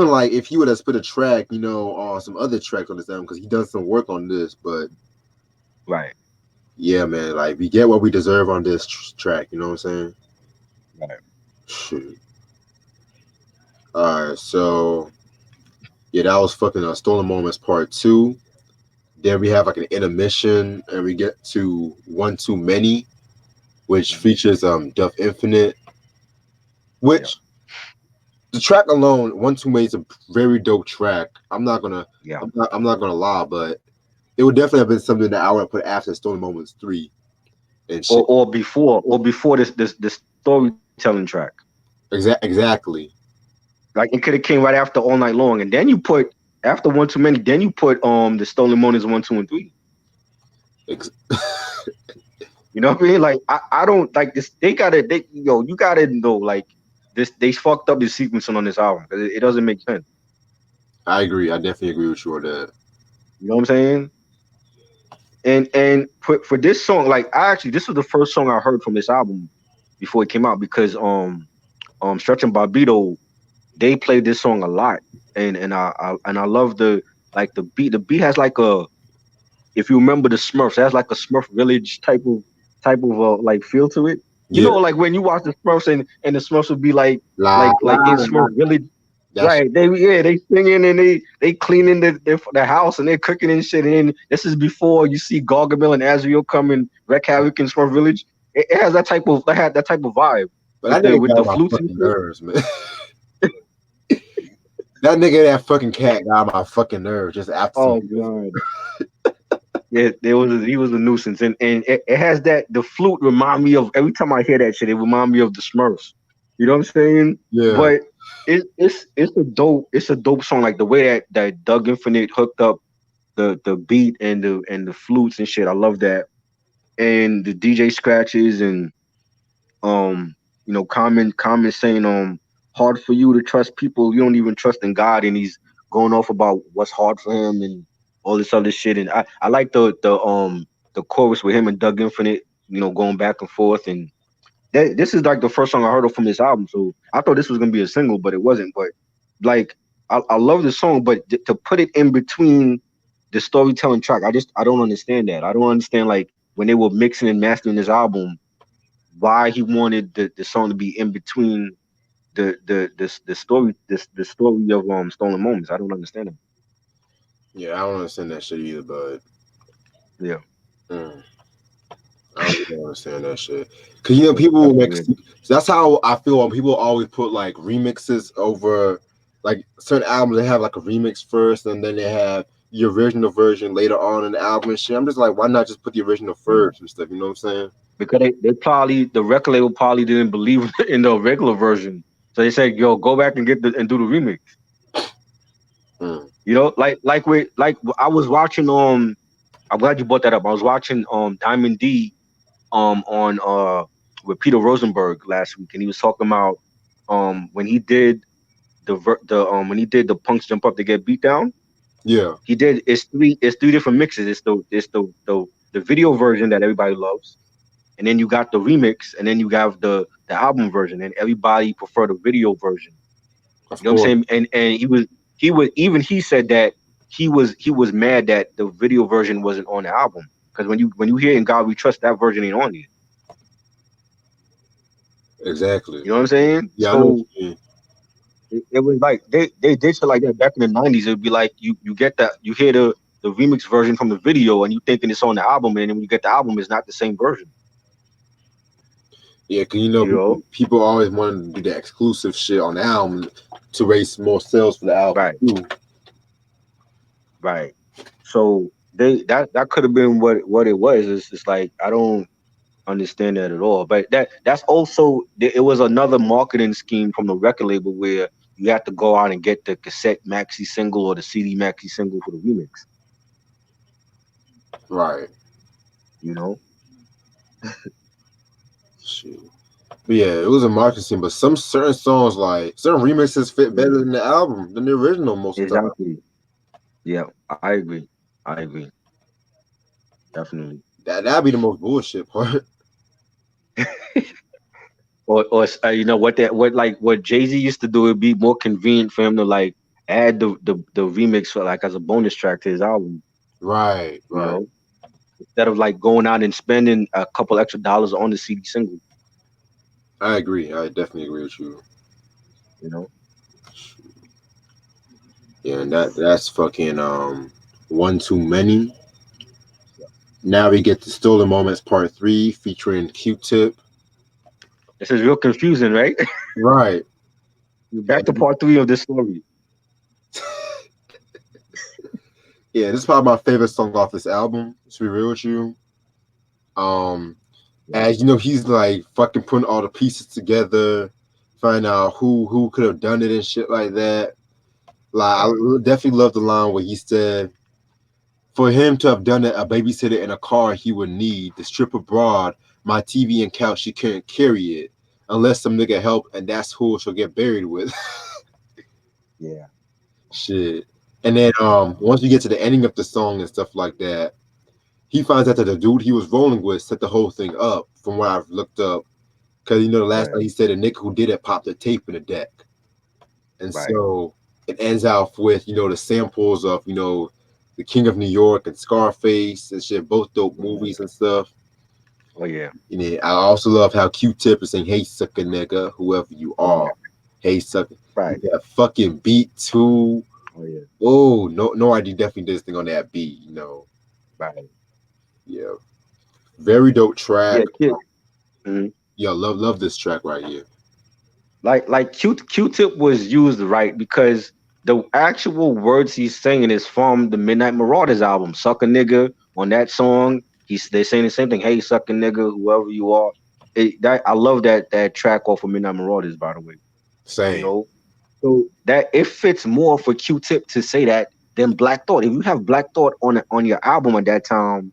like if he would have spit a track, you know, on some other tracks on this album, because he done some work on this, but Right, yeah, man, like we get what we deserve on this track, you know what I'm saying? right, Shoot. Alright, so yeah, that was fucking Stolen Moments Part 2. Then we have like an intermission and we get to One Too Many, which right. features Duff Infinite, Yeah, which the track alone, One Too Many is a very dope track. yeah. I'm not gonna lie, but it would definitely have been something that I would have put after Stolen Moments 3 and shit. Or before this storytelling track. Exactly. Like it could have came right after All Night Long, and then you put after One Too Many, then you put the Stolen Moments 1, 2, and 3. Ex- You know what I mean? Like I don't like this. They gotta they yo you gotta know like this they fucked up the sequencing on this album because it doesn't make sense. I agree. I definitely agree with you on that. You know what I'm saying? And for this song, like I actually this was the first song I heard from this album before it came out because Stretch and Barbito they played this song a lot and I love the like the beat. The beat has like a if you remember the Smurfs, it has like a Smurf Village type of like feel to it. You Yeah. know, like when you watch the Smurfs and the Smurfs would be La like in la la. Smurf Village. That's Right, they singing and they cleaning the house and they're cooking and shit. And then this is before you see Gargamel and Azrael come and wreak havoc in Smurf Village. It has that type of vibe but that nigga with got the on my flutes and fucking shit. nerves, man. That nigga, that fucking cat got on my fucking nerves just after some Oh music. god. Yeah, he was a nuisance, and it has that the flute remind me of every time I hear that shit, it remind me of the Smurfs. You know what I'm saying? Yeah. But it's a dope song, like the way that Doug Infinite hooked up the beat and the flutes and shit. I love that, and the DJ scratches and um Common saying hard for you to trust people you don't even trust in God, and he's going off about what's hard for him and all this other shit. And I like the chorus with him and Doug Infinite, going back and forth. And this is like the first song I heard of from this album, so I thought this was gonna be a single, but it wasn't. But like I love the song, but to put it in between the storytelling track, I don't understand that. I don't understand like when they were mixing and mastering this album why he wanted the song to be in between the story of Stolen Moments. I don't understand it. Yeah, I don't understand that shit either, but Yeah, mm, I really don't understand that shit. Cause people will that's make. weird. That's how I feel when people always put like remixes over like certain albums. They have like a remix first, and then they have the original version later on in the album and shit. I'm just like, why not just put the original Yeah. first and stuff? You know what I'm saying? Because they probably the record label probably didn't believe in the regular version, so they said, "Yo, go back and and do the remix." Mm. I was watching. I'm glad you brought that up. I was watching Diamond D on with Peter Rosenberg last week, and he was talking about when he did when he did the punks jump up to get beat down. Yeah, He did it's three different mixes. The video version that everybody loves, and then you got the remix, and then you have the album version, and everybody prefer the video version. of You know what I'm course. saying? And even he said that he was mad that the video version wasn't on the album because when you hear "In God We Trust," that version ain't on it. Exactly. You know what I'm saying? Yeah, I know what So you mean. it was like they did shit like that back in the '90s. It'd be like you get that you hear the remix version from the video and you thinking it's on the album, and then when you get the album, it's not the same version. Yeah, cause You know? people always wanted to do the exclusive shit on the album to raise more sales for the album Right, too. right. So that could have been what it was. It's just like I don't understand that at all. But that's also it was another marketing scheme from the record label where you have to go out and get the cassette maxi single or the CD maxi single for the remix. Right. You know? Shit. But yeah, it was a marketing scene. But some certain songs, like certain remixes, fit better Yeah, than the album than the original most of the time. exactly. Yeah, I agree. I agree. Definitely. That'd be the most bullshit part. Or what Jay Z used to do. It'd be more convenient for him to like add the remix for like as a bonus track to his album. Right, You right. know, instead of like going out and spending a couple extra dollars on the CD single. I agree. I definitely agree with you. You know, Yeah, and that's fucking one too many. Now we get to Stolen Moments Part 3 featuring Q-Tip. this is real confusing, right? Right. We're back to And part three of this story. yeah, this is probably my favorite song off this album, to be real with you. Um, Yeah, as he's like fucking putting all the pieces together, find out who could have done it and shit like that. Like I right. definitely love the line where he said, For him to have done it, a babysitter in a car he would need, the strip abroad, my TV and couch, she couldn't carry it. Unless some nigga help, and that's who she'll get buried with. Yeah. Shit. And then once you get to the ending of the song and stuff like that, he finds out that the dude he was rolling with set the whole thing up from what I've looked up. Cause the last Right. night he said a nigga who did it popped a tape in the deck. And Right. so it ends off with, the samples of, The King of New York and Scarface and shit, both dope Right. movies and stuff. Oh yeah. And then I also love how Q-Tip is saying, "Hey sucker nigga, whoever you Oh yeah. are. Hey sucker." Right. That fucking beat too. Oh yeah. Oh, no idea definitely did this thing on that beat. Right. Yeah. Very dope Yeah. track. Kid. Mhm. Yeah, love this track right here. Like Q-Tip was used right because the actual words he's singing is from the Midnight Marauders album, "Sucker Nigga." On that song, they're saying the same thing. Hey, sucker nigga, whoever you are. I love that track off of Midnight Marauders, by the way. You Same. know, so that it fits more for Q-Tip to say that than Black Thought. If you have Black Thought on your album at that time,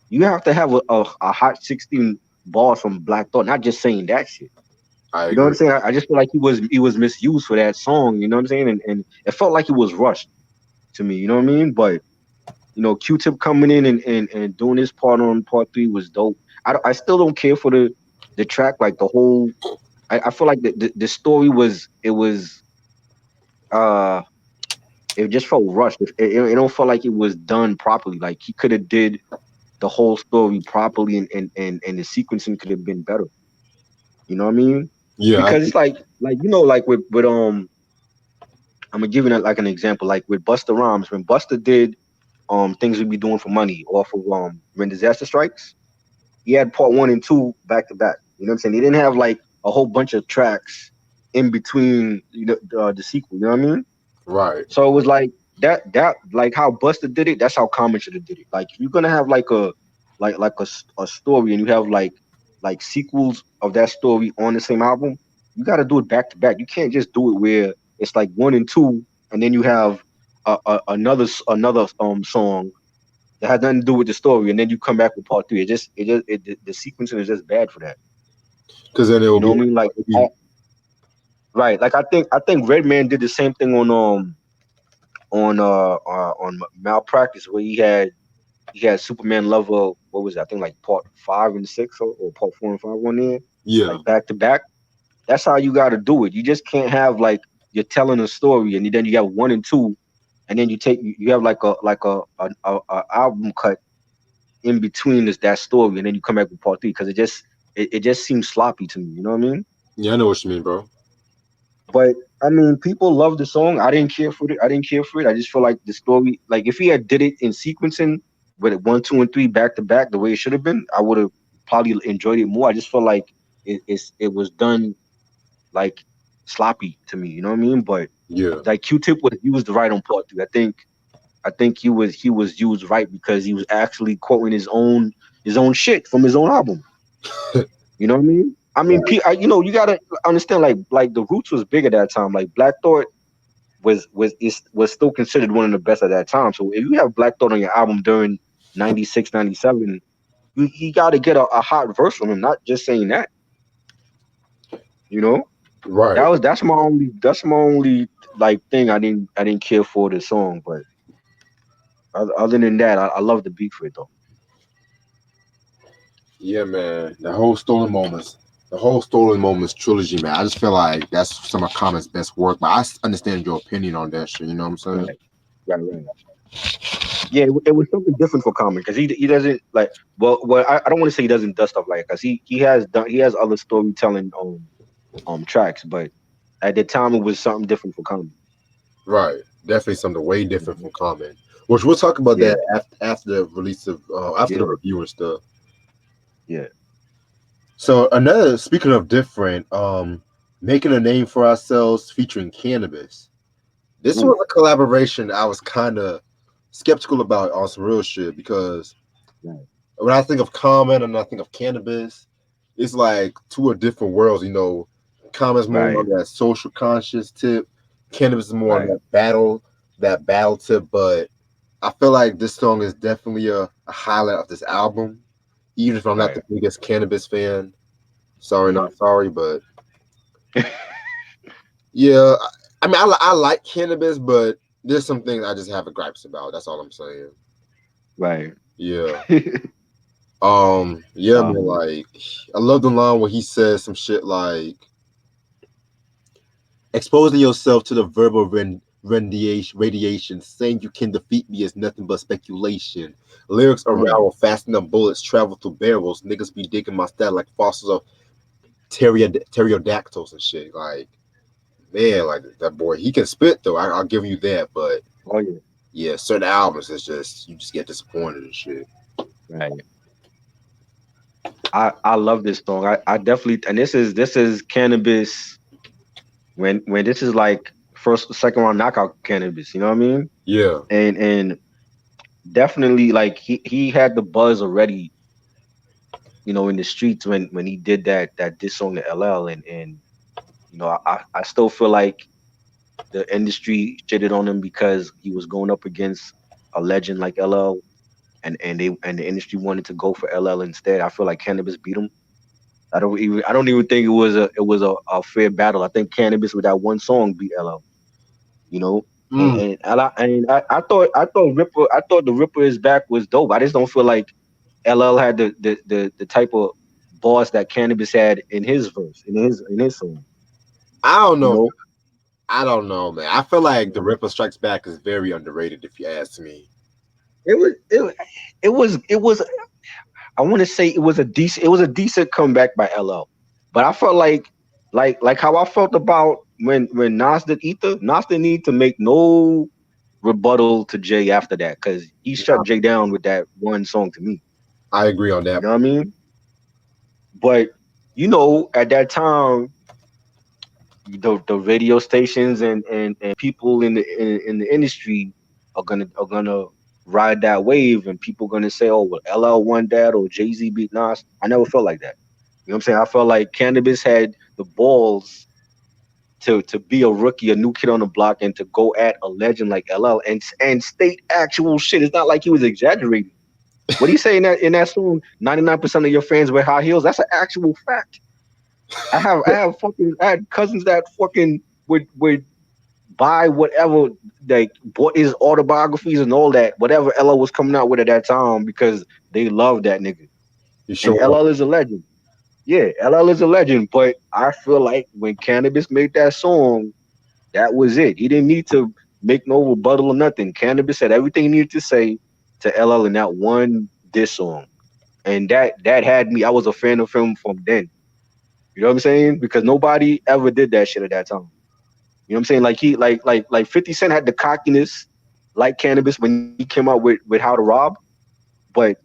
you have to have a hot 16 bars from Black Thought, not just saying that shit. I You know what I'm agree. saying? I just feel like he was misused for that song. You know what I'm saying? And it felt like it was rushed to me. You know what I mean? But Q-Tip coming in and doing his part on part three was dope. I still don't care for the track, like the whole. I feel like the story uh it just felt rushed. It don't feel like it was done properly. Like he could have did the whole story properly, and the sequencing could have been better. You know what I mean? Yeah, I Because think it's like with I'm gonna give you like an example, like with Busta Rhymes, when Busta did things we be doing for money off of when disaster strikes, he had part one and two back to back. You know what I'm saying? He didn't have like a whole bunch of tracks in between the sequel. You know what I mean? right. So it was like that like how Buster did it. That's how Common should have did it. Like if you're gonna have like a story and you have like sequels of that story on the same album, you got to do it back to back. You can't just do it where it's like one and two, and then you have another song that has nothing to do with the story, and then you come back with part three. The sequencing is just bad for that. Because then it will You know be, what I mean? Like it'll be right. Like I think Redman did the same thing on Malpractice where he had Superman Lover. What was it? I think like part five and six or part four and five on there, yeah, like back to back. That's how you got to do it. You just can't have like you're telling a story and then you have one and two, and then you have like a album cut in between that story, and then you come back with part three because it just seems sloppy to me. You know what I mean? yeah. I know what you mean, bro. But I mean, people love the song. I didn't care for it. I didn't care for it. I just feel like the story, like if he had did it in sequencing with it one, two, and three back to back, the way it should have been, I would have probably enjoyed it more. I just feel like it was done like sloppy to me. You know what I mean? But Yeah, like Q-Tip was used right on part three. I think he was used right because he was actually quoting his own shit from his own album. You know what I mean? I mean, right. you gotta understand, like the Roots was big at that time. Like Black Thought was still considered one of the best at that time. So if you have Black Thought on your album during 96, 97, you got to get a hot verse from him, not just saying that. You know, Right. that's my only like thing I didn't care for the song, but other than that, I love the beat for it though. Yeah, man. The whole Stolen Moments trilogy, man. I just feel like that's some of Common's best work. But understand your opinion on that shit. You know what I'm saying? Right, right, right. Yeah, it was something different for Common because he doesn't like. Well, I don't want to say he doesn't do stuff like because he has other storytelling tracks, but at the time it was something different for Common. Right. Definitely something way different Mhm. from Common. Which we'll talk about Yeah, that after the release of after the yeah, review and stuff. yeah. So another speaking of different, making a name for ourselves featuring cannabis. This Ooh, was a collaboration I was kind of skeptical about on some real shit because right, when I think of Common and I think of cannabis, it's like two are different worlds. Common's more right, on that social conscious tip. Cannabis is more on right, that battle tip. But I feel like this song is definitely a highlight of this album. Even if I'm not Right. the biggest cannabis fan, sorry, Hmm. not sorry, but yeah, I mean, I like cannabis, but there's some things I just have a gripes about. That's all I'm saying. Right. Yeah. Yeah, man. Um. Like, I love the line where he says some shit like, "Exposing yourself to the verbal radiation, saying you can defeat me is nothing but speculation. Lyrics Mm. around faster than bullets travel through barrels. Niggas be digging my style like fossils of pterodactyls and shit. Like, man, like that boy, he can spit though. I'll give you that, but Oh yeah. yeah, certain albums is just you just get disappointed and shit. Right. I love this song. I definitely, and this is cannabis when this is like first second round knockout cannabis. You know what I mean? Yeah, And definitely like he had the buzz already. In the streets when he did that diss song to LL, and I still feel like the industry shitted on him because he was going up against a legend like LL, and the industry wanted to go for LL instead. I feel like Cannabis beat him. I don't even think it was a fair battle. I think Cannabis with that one song beat LL. You know, mm, I thought the Ripper is back was dope. I just don't feel like LL had the type of boss that Cannabis had in his verse in his song. I don't You know. know, I don't know, man. I feel like the Mhm. Ripper Strikes Back is very underrated, if you ask me. it was it was I want to say it was a decent comeback by LL, but I felt like how I felt about when Nas did Ether. Nas didn't need to make no rebuttal to Jay after that because he shut Jay down with that one song to me. I agree on You that. know what I mean? But at that time, the radio stations and people in the industry are gonna ride that wave, and people gonna say, "Oh, well, LL won that," or "Jay Z beat Nas." I never felt like that. You know what I'm saying? I felt like Cannabis had the balls to be a rookie, a new kid on the block, and to go at a legend like LL and state actual shit. It's not like he was exaggerating. What do you say in that song? 99% of your fans wear high heels. That's an actual fact. I had cousins that fucking would buy whatever, they bought his autobiographies and all that, whatever LL was coming out with at that time because they loved that nigga. You And sure? LL is a legend. Yeah, LL is a legend, but I feel like when Cannabis made that song, that was it. He didn't need to make no rebuttal or nothing. Cannabis said everything he needed to say to LL in that one diss song. And that had me, I was a fan of him from then. You know what I'm saying? Because nobody ever did that shit at that time. You know what I'm saying? Like he like 50 Cent had the cockiness like Cannabis when he came out with How to Rob, but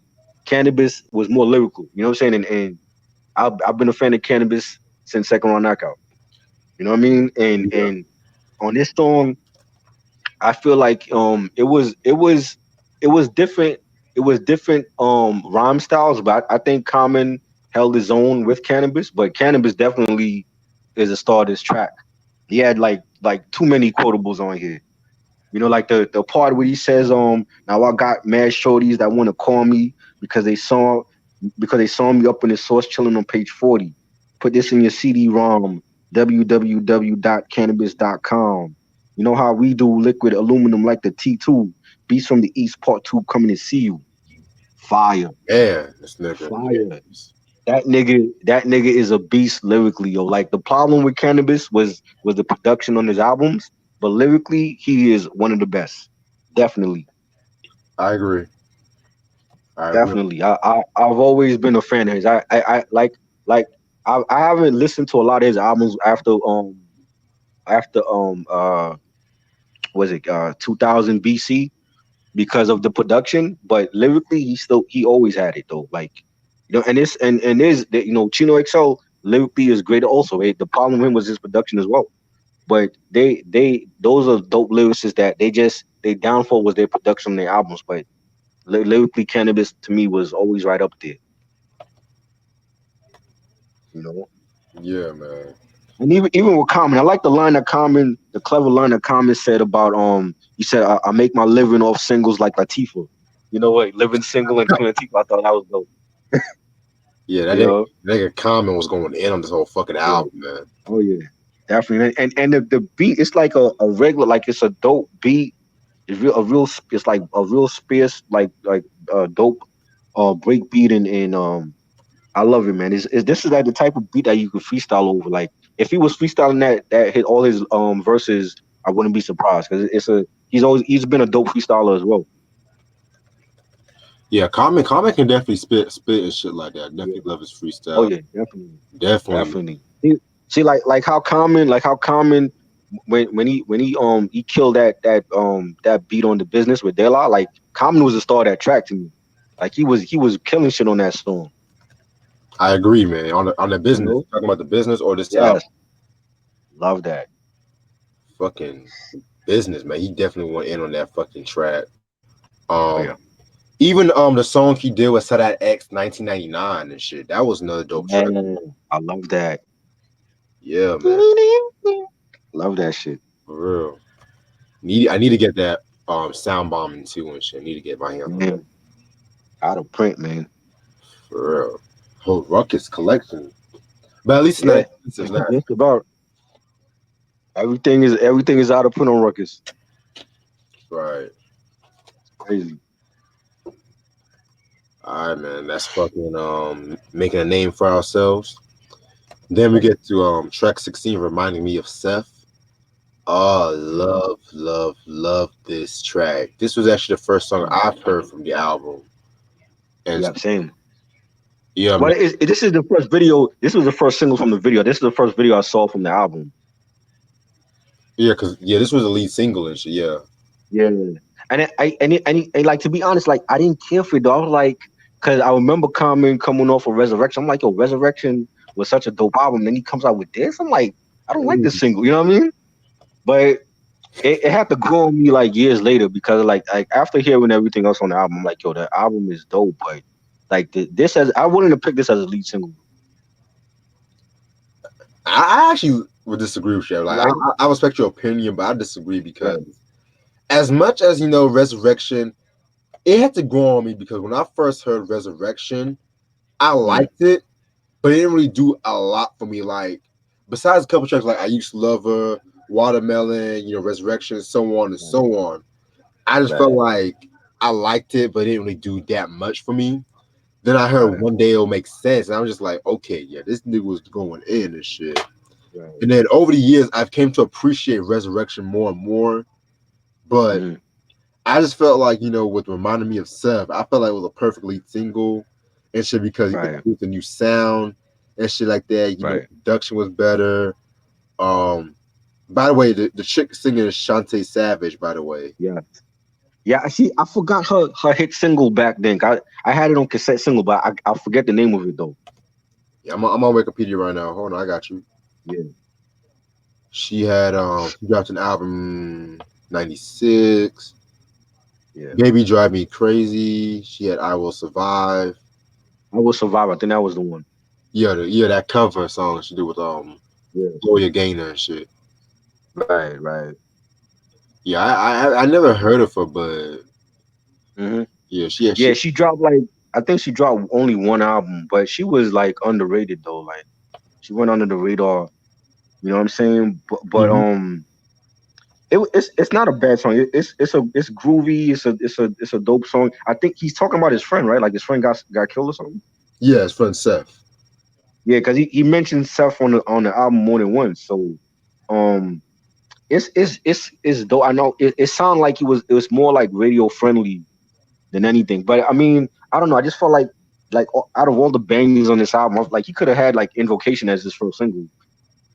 Cannabis was more lyrical. You know what I'm saying? And I've been a fan of Cannabis since Second Round Knockout. You know what I mean? And Yeah. and on this song, I feel like it was different. It was different rhyme styles, but I think Common held his own with Cannabis, but Cannabis definitely is a star of this track. He had like too many quotables on here. Like the part where he says, now I got mad shorties that want to call me because they saw me up in the source chilling on page 40. Put this in your CD-ROM, www.cannabis.com. You know how we do liquid aluminum like the T2. Beats from the East Part 2 coming to see you. Fire. Man, this nigga. Fire. That nigga is a beast lyrically, yo. Like the problem with Cannabis was the production on his albums, but lyrically he is one of the best. Definitely, I agree. I agree. definitely. I've always been a fan of his. I like I haven't listened to a lot of his albums after was it 2000 BC because of the production, but lyrically he always had it though. Like and this and there's Chino XL lyrically is great also. The problem with him was his production as well. But they those are dope lyricists that they downfall was their production on their albums. But lyrically, Cannabis to me was always right up there. You know. Yeah, man. And even with Common, I like the line that Common, the clever line that Common said about he said I make my living off singles like Latifah. You know what? Living single and Queen Latifah. I thought that was dope. Yeah, You know? that nigga Common was going in on this whole fucking Yeah. album, man. Oh yeah. Definitely. And the beat, it's like a regular, like it's a dope beat. It's real a real it's like a real space like dope break beat and I love it, man. Is this is like the type of beat that you could freestyle over. Like if he was freestyling that hit all his verses, I wouldn't be surprised because he's been a dope freestyler as well. Yeah, Common can definitely spit and shit like that. Yeah. Definitely love his Oh freestyle. yeah, definitely, Definitely. definitely. See like how common when he killed that beat on the business with De La, like Common was the star of that track to me. Like he was killing shit on that song. I agree, man. On the You business, know? you talking about the business or this album? Yes, love that. Fucking business, man. He definitely went in on that fucking track. Um, Oh yeah. even the song he did with Sadat X 1999 and shit. That was another dope track. Man, I love that. Yeah, man. Love that shit. For real. I need to get that sound bombing too and shit. I need to get my hands on that. Man, out of print, man. For real. Whole Ruckus collection. But at least it's not Yeah. expensive. It's not Just about everything is out of print on Ruckus. right. Crazy. Alright, man. That's fucking making a name for ourselves. Then we Right. get to track 16, reminding me of Seth. Oh, Mhm. love this track. This was actually the first song Mhm. I've heard from the album. And Yeah, same. yeah, man. But this is the first video. This was the first single from the video. This is the first video I saw from the album. Yeah, cause yeah, this was the lead single and shit. Yeah. Yeah. And like to be honest, like I didn't care for it though. I was like, cause I remember Common coming off of Resurrection. I'm like, yo, Resurrection was such a dope album. Then he comes out with this. I'm like, I don't like this single. You know what I mean? But it had to grow on me like years later because like after hearing everything else on the album, I'm like, yo, the album is dope. But like this as I wouldn't have picked this as a lead single. I actually would disagree with you. You Like like it? I respect your opinion, but I disagree because Right. as much as Resurrection, it had to grow on me because when I first heard Resurrection, I Mm, liked it, but it didn't really do a lot for me. Like besides a couple tracks like I Used to Love Her, Watermelon, Resurrection, so on and so right. on. I just felt Right. like I liked it, but it didn't really do that much for me. Then I heard Right. One Day It'll Make Sense, and I was just like, okay, yeah, this nigga was going in and shit. Right. And then over the years, I've came to appreciate Resurrection more and more. But Mm, I just felt like, with reminding me of Seth, I felt like it was a perfect lead single and shit because it right. was a new sound and shit like that. Right. Production was better. Um, by the way, the chick singing is Shantae Savage, by the way. Yeah. Yeah. I forgot her hit single back then. I had it on cassette single, but I forget the name of it though. Yeah, I'm on Wikipedia right now. Hold on, I got you. Yeah. She dropped an album 96. Yeah. Baby Drive Me Crazy. She had I Will Survive. I Will Survive. I think that was the one. Yeah, that cover song she did with Yeah. Gloria Gaynor and shit. Right. Right. Yeah, I never heard of her, but Hmm. yeah, Yeah. she She dropped I think she dropped only one album, but she was like underrated though. Like she went under the radar. You know what I'm saying? But mhm. it's not a bad song. It's groovy. It's a dope song. I think he's talking about his friend, right? Like his friend got killed or something. Yeah, it's from Seth. Yeah, because he mentioned Seth on the album more than once. So um, it's dope. I know it sounded like it was more like radio friendly than anything. But I mean, I don't know. I just felt like out of all the bangers on this album, I was like he could have had like Invocation as his first single.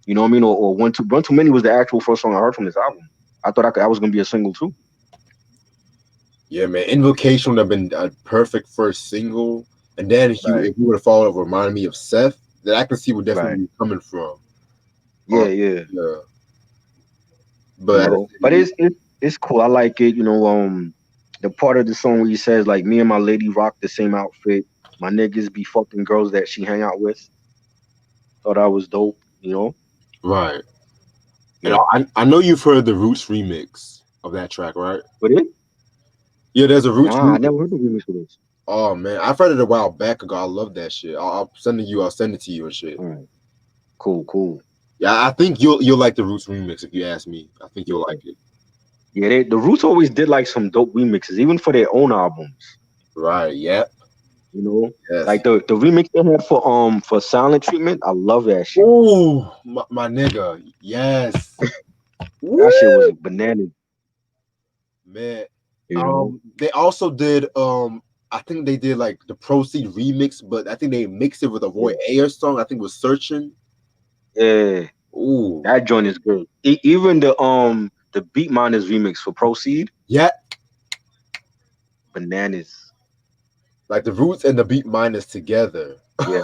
You know what I mean? Or One Too Many was the actual first song I heard from this album. I thought I was gonna be a single too. Yeah, man. Invocation would have been a perfect first single, and then Right. if you would have followed up reminding me of Seth, then I can see where definitely Right. you're coming from. Yeah. Yeah. Yeah, but at the But same, it's cool. I like it. The part of the song where he says like, "Me and my lady rock the same outfit. My niggas be fucking girls that she hang out with." Thought that was dope. You know. Right. And Yeah. I know you've heard the Roots remix of that track, right? But it Yeah, there's a Roots nah, I remix. never heard the remix for this. Oh man, I've heard it a while back ago. I love that shit. I'll send it you. I'll send it to you and shit. All right. Cool, cool. Yeah, I think you'll like the Roots remix if you ask me. I think you'll Yeah. like it. Yeah, the Roots always did like some dope remixes, even for their own albums. Right. Yep. You know, Yes. like the remix they had for Silent Treatment. I love that shit. Ooh, my nigga. Yes. That shit was Woo! bananas. Man. You know. They also did I think they did like the Proceed remix, but I think they mixed it with a Roy Yeah. Ayer song. I think it was Searching. Yeah. Ooh. That joint is good. Even the Beat Miners remix for Proceed, Yeah. bananas. Like the Roots and the Beat Miners together. Yeah.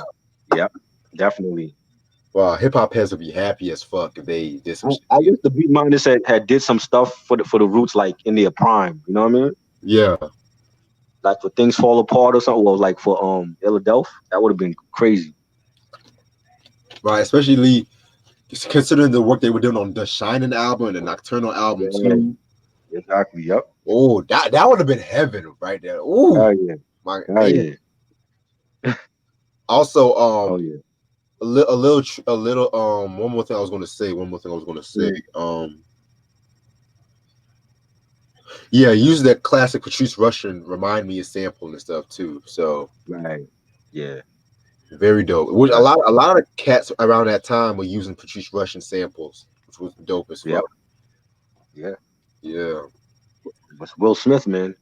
Yep. Definitely. Wow, hip hop heads would be happy as fuck if they did some shit I together. wish the Beat Miners had did some stuff for the Roots like in their prime. You know what I mean? Yeah. Like for Things Fall Apart or something. Well, like for Philadelphia, that would have been crazy. Right. Especially considering the work they were doing on the Shining album and the Nocturnal album Yeah. too. Exactly. Yep. Oh, that would have been heaven right there. Ooh, Hell yeah. my Hell man. yeah. Also, Oh yeah. a little one more thing I was going to say. One more thing I was going to say. Mm, Yeah, use that classic Patrice Russian remind me of sample and stuff too. So right. Yeah. very dope. Which That's a lot of cats around that time were using Patrice Russian samples, which was dope as yep. fuck. Yeah. Yeah. But Will Smith, man,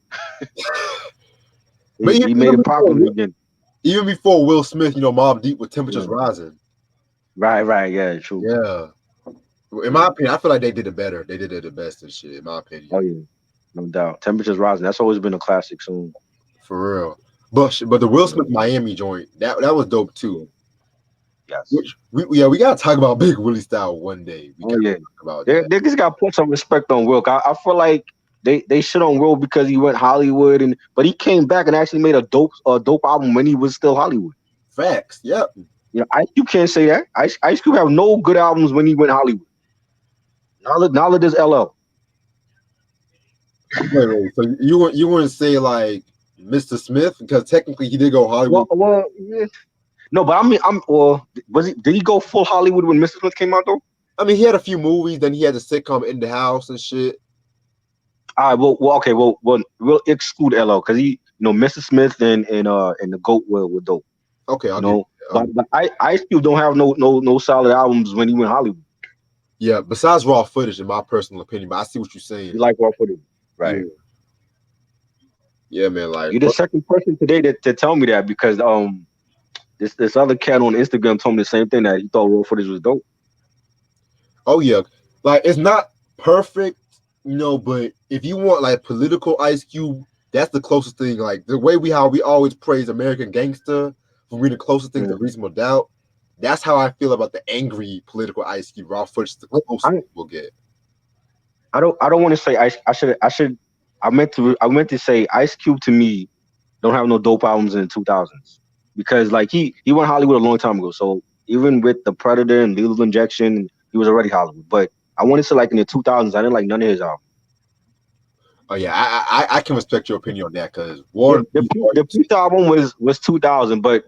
But he made it popular again. even before Will Smith, Mob Deep with Temperatures Yeah. Rising. Right. Right. Yeah. True. Yeah. In my Yeah. opinion, I feel like they did it better. They did it the best and shit, in my opinion. Oh yeah. No doubt. Temperatures rising. That's always been a classic song. For real. But the Will Yeah. Smith Miami joint, that was dope Yeah. too. Yes. Which we gotta talk about Big Willie style one day. We Oh gotta yeah. talk about that. They just got to put some respect on Wilk. I feel like they shit on Will because he went Hollywood but he came back and actually made a dope album when he was still Hollywood. Facts. Yep. You know, Ice Cube can't say that. Ice Cube have no good albums when he went Hollywood. Now that there's LL. Wait. So you wouldn't say like Mr. Smith because technically he did go Hollywood. Well, yeah. No, but I mean, did he go full Hollywood when Mr. Smith came out though? I mean, he had a few movies. Then he had the sitcom In the House and shit. All right, okay, we'll exclude LL because Mr. Smith and the Goat were dope, Okay, you I'll give. know. But Ice Cube don't have no solid albums when he went Hollywood. Yeah. Besides raw footage, in my personal opinion, but I see what you're saying. You like raw footage, Yeah. right? Yeah, man. Like, You're the second person today to tell me that because this other cat on Instagram told me the same thing that he thought raw footage was dope. oh yeah, like it's not perfect, but if you want like political Ice Cube, that's the closest thing. Like the way how we always praise American Gangster for being the closest thing to Yeah. Reasonable Doubt. That's how I feel about the angry political Ice Cube. Raw footage, the closest I, we'll get. I don't want to say I meant to say Ice Cube to me don't have no dope albums in the 2000s because like he went Hollywood a long time ago. So even with the Predator and Lethal Injection, he was already Hollywood. But I wanted to like in the 2000s, I didn't like none of his albums. Oh yeah, I can respect your opinion on that because Yeah, War and Peace the Volume Peace album was 2000, but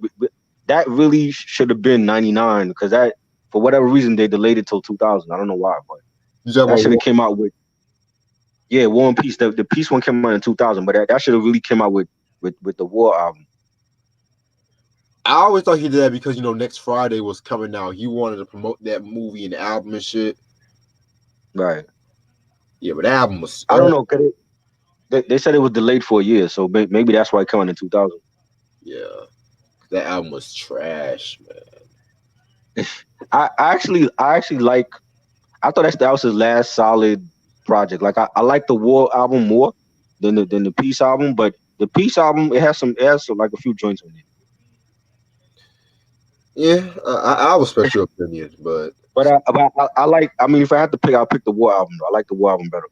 that really should have been 99 because that for whatever reason they delayed it till 2000. I don't know why, but You talking that about should have War? came out with War and Peace. The Peace one came out in 2000, but that should have really came out with the War album. I always thought he did that because next Friday was coming out. He wanted to promote that movie and the album and shit. Right. Yeah, but the album was I don't know. 'Cause they said it was delayed for a year, so maybe that's why it came out in 2000. yeah, that album was trash, man. I actually like. I thought that was his last solid project. Like I like the War album more than the Peace album, but the Peace album it has some like a few joints on it. Yeah, I respect your opinion, but But I like. I mean, if I had to pick, I'll pick the War album. Though. I like the War album better.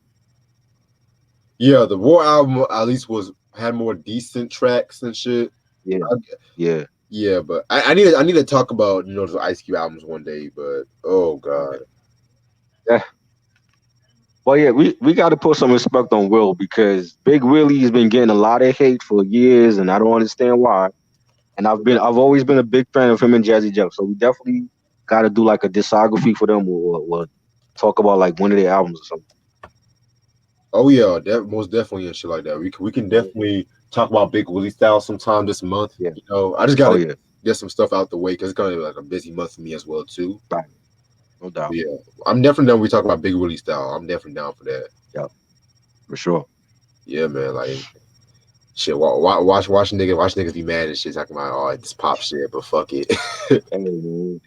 yeah, the War album at least had more decent tracks and shit. Yeah, I, yeah, Yeah, but I need to talk about the Ice Cube albums one day. But oh god, Yeah. Well, yeah, we got to put some respect on Will because Big Willie's been getting a lot of hate for years, and I don't understand why. And I've always been a big fan of him and Jazzy Jeff, so we definitely got to do like a discography for them, or talk about like one of their albums or something. oh yeah, most definitely and shit like that. We can You know? definitely talk about Big Willie style sometime this month. Yeah. I just Oh gotta yeah. get some stuff out the way because it's gonna be like a busy month for me as well too. Right. No doubt. But yeah, I'm definitely down. When we talk about Big Willie style. I'm definitely down for that. Yeah, for sure. Yeah, man. Like shit. Watch niggas be mad and shit talking about this pop shit, but fuck it. Hey, man.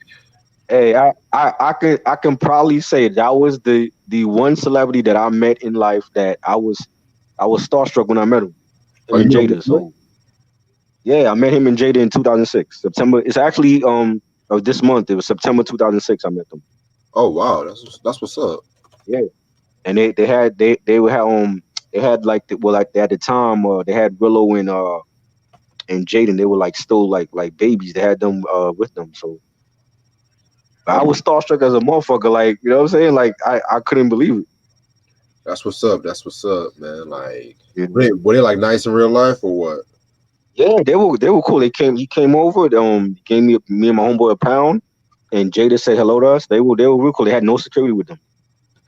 Hey, I can probably say that was the one celebrity that I met in life that I was starstruck when I met him. Oh, Him you and know Jada. what? So yeah, I met him and Jada in 2006 September. It's actually of this month. It was September 2006. I met them. Oh wow, that's what's up. Yeah, and they had like like at the time they had Willow and Jaden. They were like still like babies. They had them with them. So Oh, I was starstruck as a motherfucker. Like you know what I'm saying? Like I couldn't believe it. that's what's up. That's what's up, man. Like, You were know? they like nice in real life or what? Yeah, they were cool. He came over. Gave me and my homeboy a pound, and Jada said hello to us. They were real cool. They had no security with them.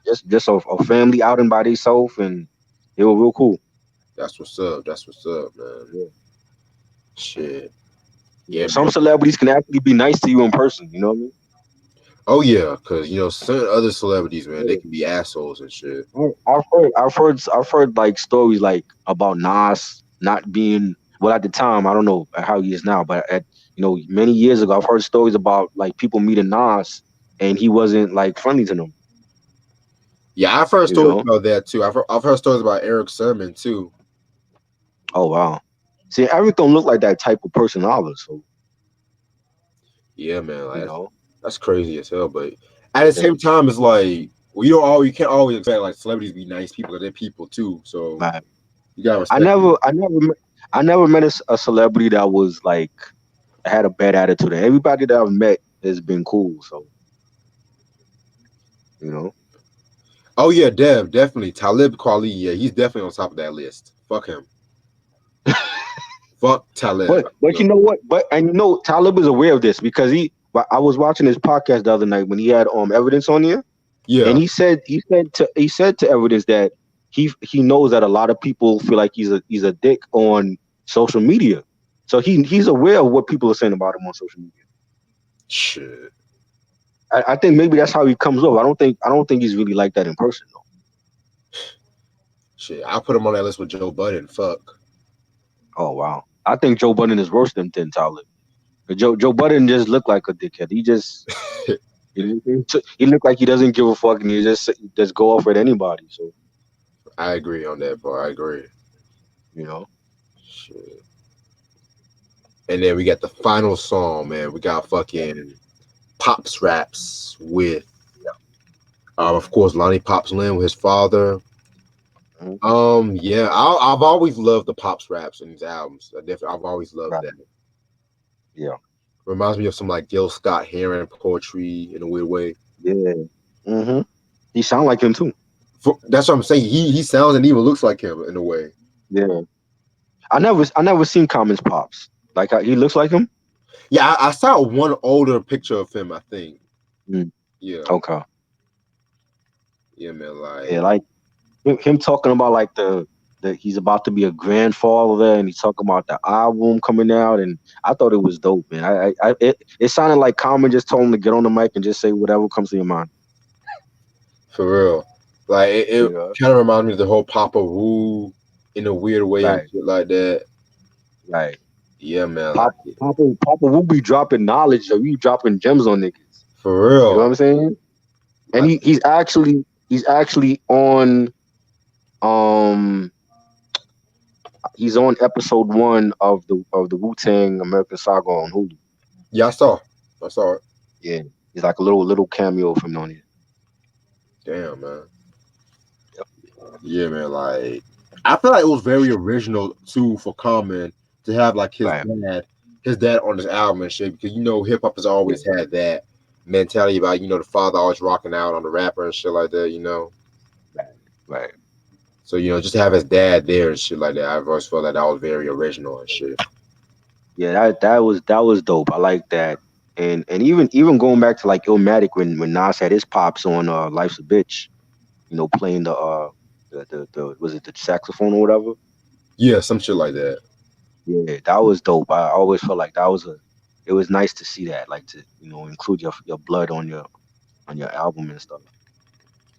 Just a family outing by themselves, and they were real cool. That's what's up. That's what's up, man. Yeah. Shit. You Yeah, know, some man. celebrities can actually be nice to you in person. You know what I mean? Oh yeah, because some other celebrities, man, they Yeah. can be assholes and shit. I've heard like stories like about Nas not being well at the time. I don't know how he is now, but at many years ago, I've heard stories about like people meeting Nas and he wasn't like friendly to them. Yeah, I've heard You stories know? about that too. I've heard stories about Eric Sermon too. Oh wow. See, Eric don't look like that type of person either. So Yeah, man, like you that's, know, that's crazy as hell. But at the yeah. same time, it's like you can't always expect like celebrities to be nice people because they're people too. So Man, you gotta I respect them. never, I never, met- I never met a celebrity that was like had a bad attitude. Everybody that I've met has been cool. So you know. Oh yeah, definitely Talib Kweli. Yeah, he's definitely on top of that list. Fuck him. Fuck Talib. But you know what? Talib is aware of this because I was watching his podcast the other night when he had evidence on here, and Yeah, he said to evidence that he knows that a lot of people feel like he's a dick on social media, so he's aware of what people are saying about him on social media. shit, I think maybe that's how he comes off. I don't think he's really like that in person though. shit. I'll put him on that list with Joe Budden. Fuck. Oh wow, I think Joe Budden is worse than Talib. Joe Budden just looked like a dickhead. He looked like he doesn't give a fuck, and he just go off with anybody. So I agree on that part. I agree. you know, Shit. And then we got the final song, man. We got yeah, fucking Pops Raps with, yeah. of course, Lonnie Pops Lynn with his father. Mhm. Yeah, I've always loved the Pops Raps in these albums. I've always loved Right, that. yeah, Reminds me of some like Gil Scott Heron poetry in a weird way. yeah. hmm He sound like him too. That's what I'm saying. He sounds and even looks like him in a way. Yeah, I never seen Common's pops. Like he looks like him. Yeah, I saw one older picture of him. I think. Mm, Yeah, okay, yeah, man. yeah, Like, like him talking about like the he's about to be a grandfather, and he's talking about the album coming out, and I thought it was dope, man. It sounded like Common just told him to get on the mic and just say whatever comes to your mind. for real. Like it Yeah, kind of reminds me of the whole Papa Wu in a weird way and right, shit like that. right. Yeah, man. Papa, Like Papa will be dropping knowledge, so you dropping gems on niggas. for You know what real. I'm saying? And Like he's actually on um he's on episode 1 of the Wu-Tang American Saga on Hulu. yeah, I saw it. Yeah, he's like a little cameo from on here. Damn, man. Yep. Yeah, man. Like I feel like it was very original too for Common to have like his Right. dad. his dad on this album and shit, because hip hop has Yeah, always had that mentality about the father always rocking out on the rapper and shit like that. right, right. So just have his dad there and shit like that. I've always felt that was very original and shit. Yeah, that was dope. I like that. And even going back to like Illmatic when Nas had his pops on Life's a Bitch, playing the was it the saxophone or whatever? Yeah, some shit like that. Yeah, that was dope. I always felt like that was a it was nice to see that, like to, include your blood on your album and stuff.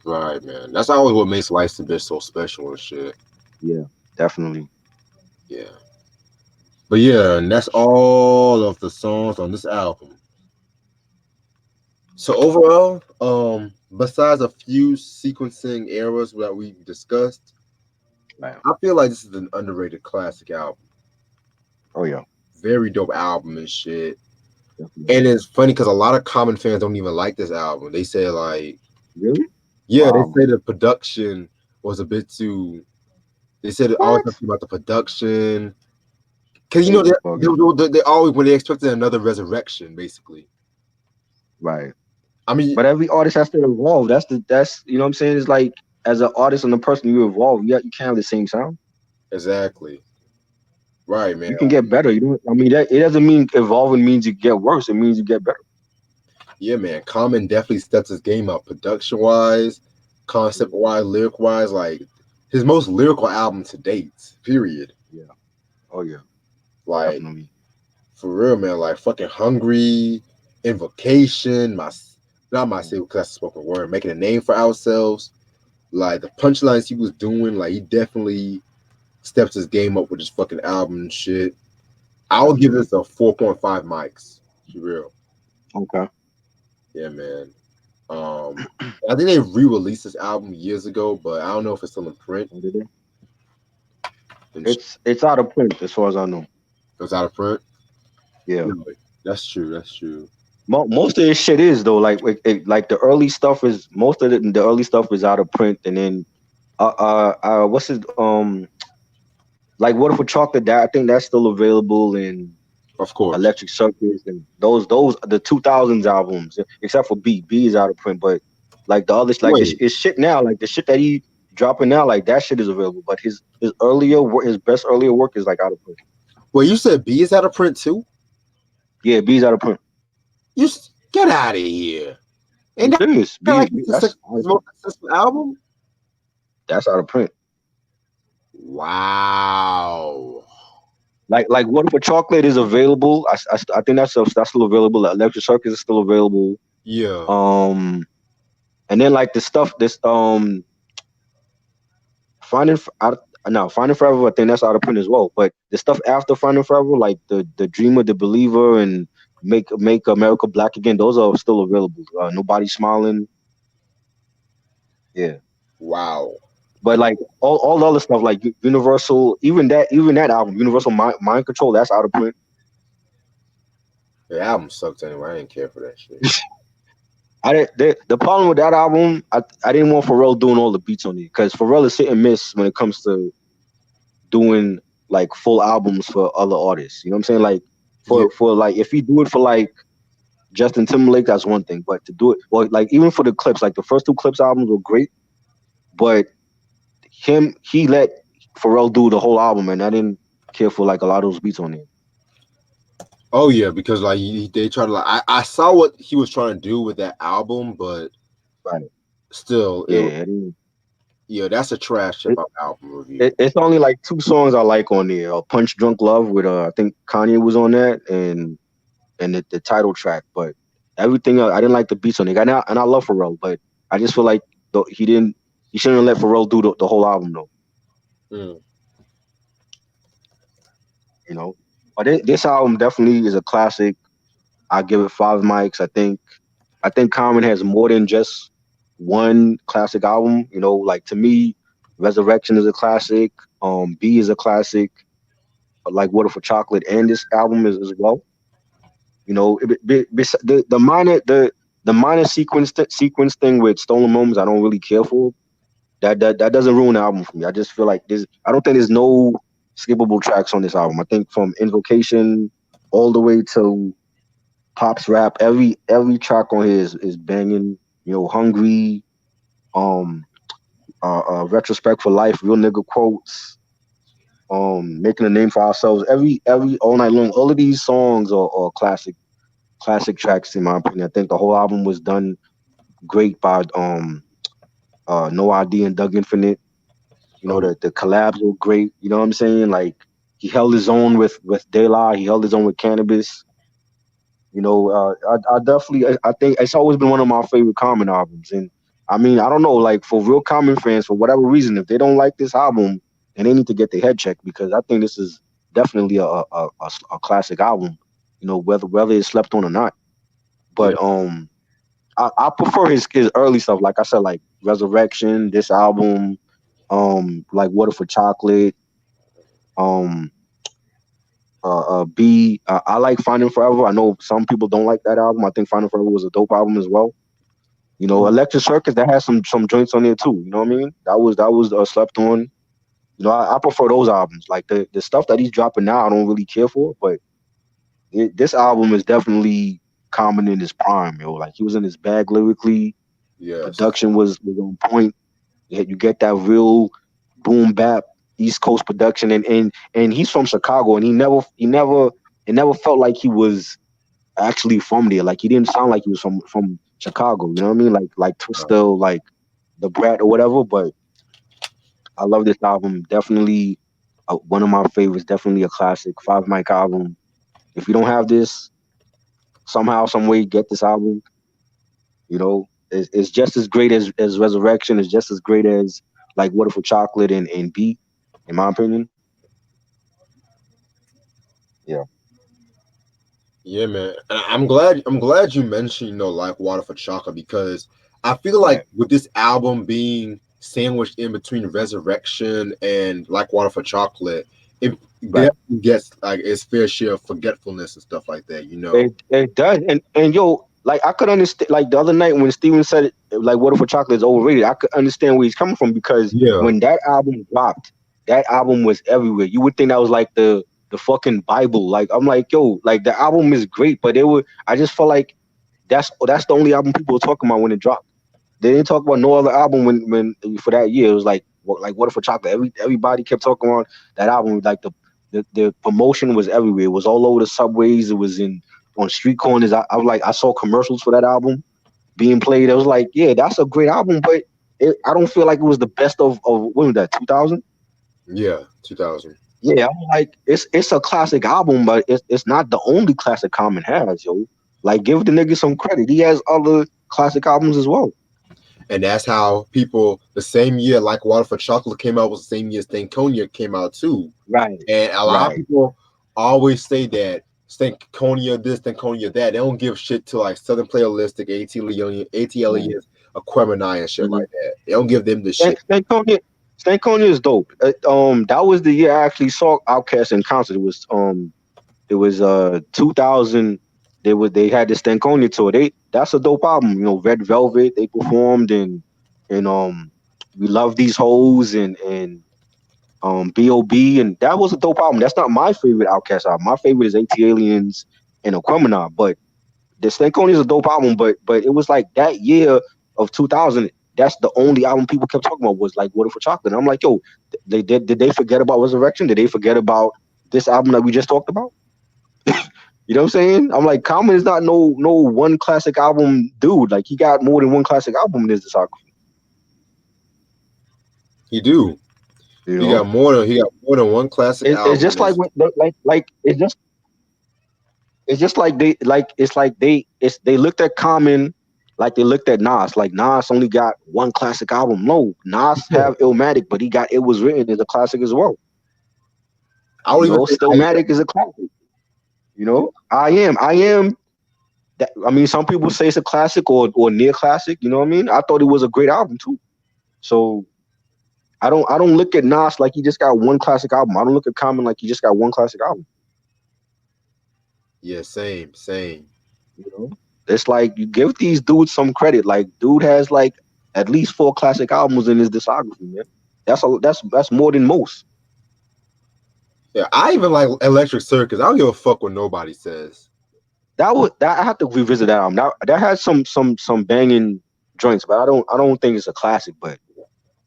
Right, man. That's always what makes Life's a Bitch so special and shit. Yeah, definitely. Yeah. But yeah, and that's all of the songs on this album. So overall, besides a few sequencing errors that we discussed, Right. I feel like this is an underrated classic album. Oh yeah, Very dope album and shit. definitely. And it's funny because a lot of common fans don't even like this album. They say like, Really? yeah, they Wow. say the production was a bit too. They said always What? something about the production because They be they, bugging. they always when they expected another resurrection, basically. Right. I mean, But every artist has to evolve. That's what I'm saying. It's like as an artist and a person you evolve, you can't have the same sound. exactly, right, man. You can get better. You know, I mean, that it doesn't mean evolving means you get worse. It means you get better. Yeah, man. Common definitely steps his game up, production wise, concept Yeah. wise, lyric wise. Like his most lyrical album to date. Period. Yeah. Oh yeah. Like Definitely. for real, man. Like fucking hungry, invocation, my not my Mm. say because spoken word, making a name for ourselves. Like the punchlines he was doing, like he definitely steps his game up with his fucking album and shit. I'll give Definitely. this a 4.5 mics. For real. Okay. Yeah, man. I think they re-released this album years ago, but I don't know if it's still in print. What did it? And It's out of print as far as I know. it was out of print. Yeah. Really? That's true. That's true. Most of this shit is though. Like like the early stuff is most of the early stuff is out of print, and then what's it like what if a chocolate that I think that's still available in Of course. Electric Circus and those the 2000s albums, except for B is out of print, but like the others, like Wait, his shit now, like the shit that he dropping now, like that shit is available, but his earlier work, his best earlier work is like out of print. you said B is out of print too? Yeah, B's out of print. Get out of here. And It that's is like it's that's out his of most print. successful album. That's out of print. Wow. Like what if a chocolate is available? I think that's still available. Electric Circus is still available. Yeah. Um, and then like the stuff this Finding F- out now Finding Forever, I think that's out of print as well. But the stuff after Finding Forever, like the Dreamer, the Believer, and Make America Black Again, those are still available. Nobody Smiling, yeah. Wow. But like all the other stuff, like Universal, even that album, Universal Mind Control, that's out of print. The album sucked anyway. I didn't care for that shit. I didn't, the problem with that album, I didn't want Pharrell doing all the beats on it because Pharrell is hit and miss when it comes to doing like full albums for other artists. You know what I'm saying? Like Yeah. for like if you do it for like Justin Timberlake, that's one thing. But to do it well, like even for the clips, like the first two clips albums were great, but he let Pharrell do the whole album, and I didn't care for like a lot of those beats on it. Oh yeah, because like they try to like I saw what he was trying to do with that album, but Right. still, Yeah. I didn't, yeah, that's a trash hip it, hop album review. it's only like two songs I like on there. Punch Drunk Love with I think Kanye was on that, and the title track. But everything else, I didn't like the beats on it. And I love Pharrell, but I just feel like he shouldn't let Pharrell do the whole album though. Mm. You know. But this album definitely is a classic. I give it 5 mics. I think Common has more than just one classic album. You know, like to me, Resurrection is a classic. B is a classic. Like Water for Chocolate, and this album is as well. You know, the minor sequence thing with Stolen Moments, I don't really care for. That doesn't ruin the album for me. I just feel like I don't think there's no skippable tracks on this album. I think from Invocation all the way to Pop's rap. Every track on here is banging. You know, hungry. Um, retrospect for life. Real nigga quotes. Making a name for ourselves. Every all night long. All of these songs are classic tracks in my opinion. I think the whole album was done great by No ID and Doug Infinite. You know, Oh, the collabs were great. You know what I'm saying? Like he held his own with De La. He held his own with Cannabis. You know, I definitely I think it's always been one of my favorite Common albums. And I mean, I don't know, like for real Common fans, for whatever reason, if they don't like this album, then they need to get their head checked because I think this is definitely a classic album. You know, whether it's slept on or not. yeah. But I prefer his early stuff. Like I said, like Resurrection, this album, like Water for Chocolate, um, B. I like Finding Forever. I know some people don't like that album. I think Finding Forever was a dope album as well. You know, Oh, Electric Circus that has some joints on there too. You know what I mean? That was slept on. You know, I prefer those albums. Like the stuff that he's dropping now, I don't really care for. But this album is definitely Common in his prime. Yo, like he was in his bag lyrically. yes. Production was on point. You get that real boom bap East Coast production, and he's from Chicago, and he never it never felt like he was actually from there. Like he didn't sound like he was from Chicago. You know what I mean? Like Uh, Twista, like the Brat or whatever. But I love this album. Definitely one of my favorites. Definitely a classic. Five Mic album. If you don't have this, somehow, some way, get this album. You know, it's just as great as Resurrection. It's just as great as like Water for Chocolate and Beat, in my opinion. Yeah, yeah, man. And I'm glad you mentioned, like Water for Chocolate because I feel like right, with this album being sandwiched in between Resurrection and like Water for Chocolate, it right. definitely gets like its fair share of forgetfulness and stuff like that, you know. It does, and yo, like I could understand. Like the other night when Steven said it, like Water for Chocolate is overrated. I could understand where he's coming from because Yeah. when that album dropped, that album was everywhere. You would think that was like the fucking Bible. Like I'm like, yo, like the album is great, but it would. I just felt like that's the only album people were talking about when it dropped. They didn't talk about no other album when for that year. It was like Water for Chocolate. Everybody kept talking about that album. Like the promotion was everywhere. It was all over the subways. It was in on street corners. I was like I saw commercials for that album being played. I was like, yeah, that's a great album, but I don't feel like it was the best of when was that 2000. Yeah, 2000. Yeah, I'm like it's a classic album, but it's not the only classic Common has, yo. Like give the nigga some credit. He has other classic albums as well. And that's how people the same year like Water for Chocolate came out was the same year Stankonia came out too. Right, And a lot of right. people always say that Stankonia this, Stankonia that. They don't give shit to like Southern Playalistic, Right. ATLians, Aquemini and shit Mhm. like that. They don't give them the Stank, shit. Stankonia, Stankonia is dope. That was the year I actually saw Outkast in concert. It was 2000. They had the Stankonia tour. That's a dope album. You know, Red Velvet. They performed and we love these hoes and B.O.B. and that was a dope album. That's not my favorite Outkast album. My favorite is AT Aliens and Aquemini. But the Stankonia is a dope album, but it was like that year of 2000. That's the only album people kept talking about was like Water for Chocolate. And I'm like, yo, did they forget about Resurrection? Did they forget about this album that we just talked about? You know what I'm saying? I'm like, Common is not no one classic album dude. Like he got more than one classic album in his discography. He do. You know, He got more than one classic it's album. just like Is like it's just like they looked at Common like they looked at Nas. Like Nas only got one classic album. No, Nas have Illmatic, but he got It Was Written as a classic as well. I You don't even know, think I Stillmatic is a classic. You know, I am that. I mean, some people say it's a classic or near classic. You know what I mean? I thought it was a great album too. So I don't look at Nas like he just got one classic album. I don't look at Common like he just got one classic album. yeah, same. You know, it's like you give these dudes some credit. Like, dude has like at least four classic albums in his discography, man. That's more than most. Yeah, I even like Electric Circus. I don't give a fuck what nobody says. That I have to revisit that album. That has some banging joints, but I don't think it's a classic. But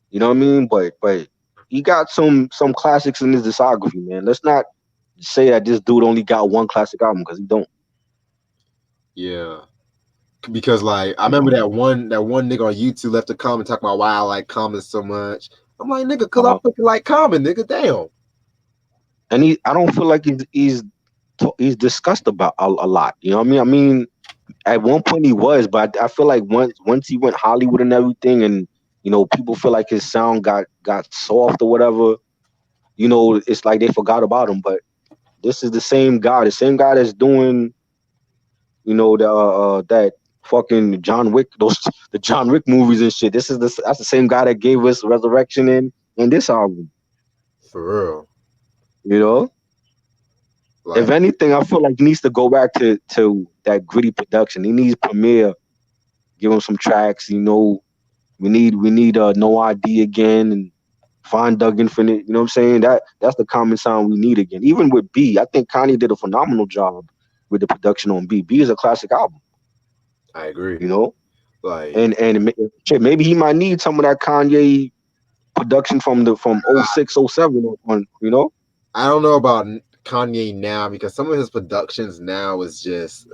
you know what I mean. But he got some classics in his discography, man. Let's not say that this dude only got one classic album because he don't. Yeah, because like I You remember know. that one nigga on YouTube left a comment talking about why I like Common so much. I'm like, nigga, cause I Uh-huh. fucking like Common, nigga. Damn. And I don't feel like he's discussed about a lot. You know what I mean? I mean, at one point he was, but I feel like once he went Hollywood and everything, and people feel like his sound got soft or whatever. It's like they forgot about him. But this is the same guy that's doing that fucking John Wick, the John Wick movies and shit. That's the same guy that gave us Resurrection and this album. For real. You know, if Like, anything, I feel like he needs to go back to that gritty production. He needs Premiere, give him some tracks. We need No ID again and Find Doug Infinite. You know what I'm saying? That's the common sound we need again. Even with B, I think Kanye did a phenomenal job with the production on B. B is a classic album. I agree. You know, Like, and maybe he might need some of that Kanye production from '06, '07 on. I don't know about Kanye now because some of his productions now is just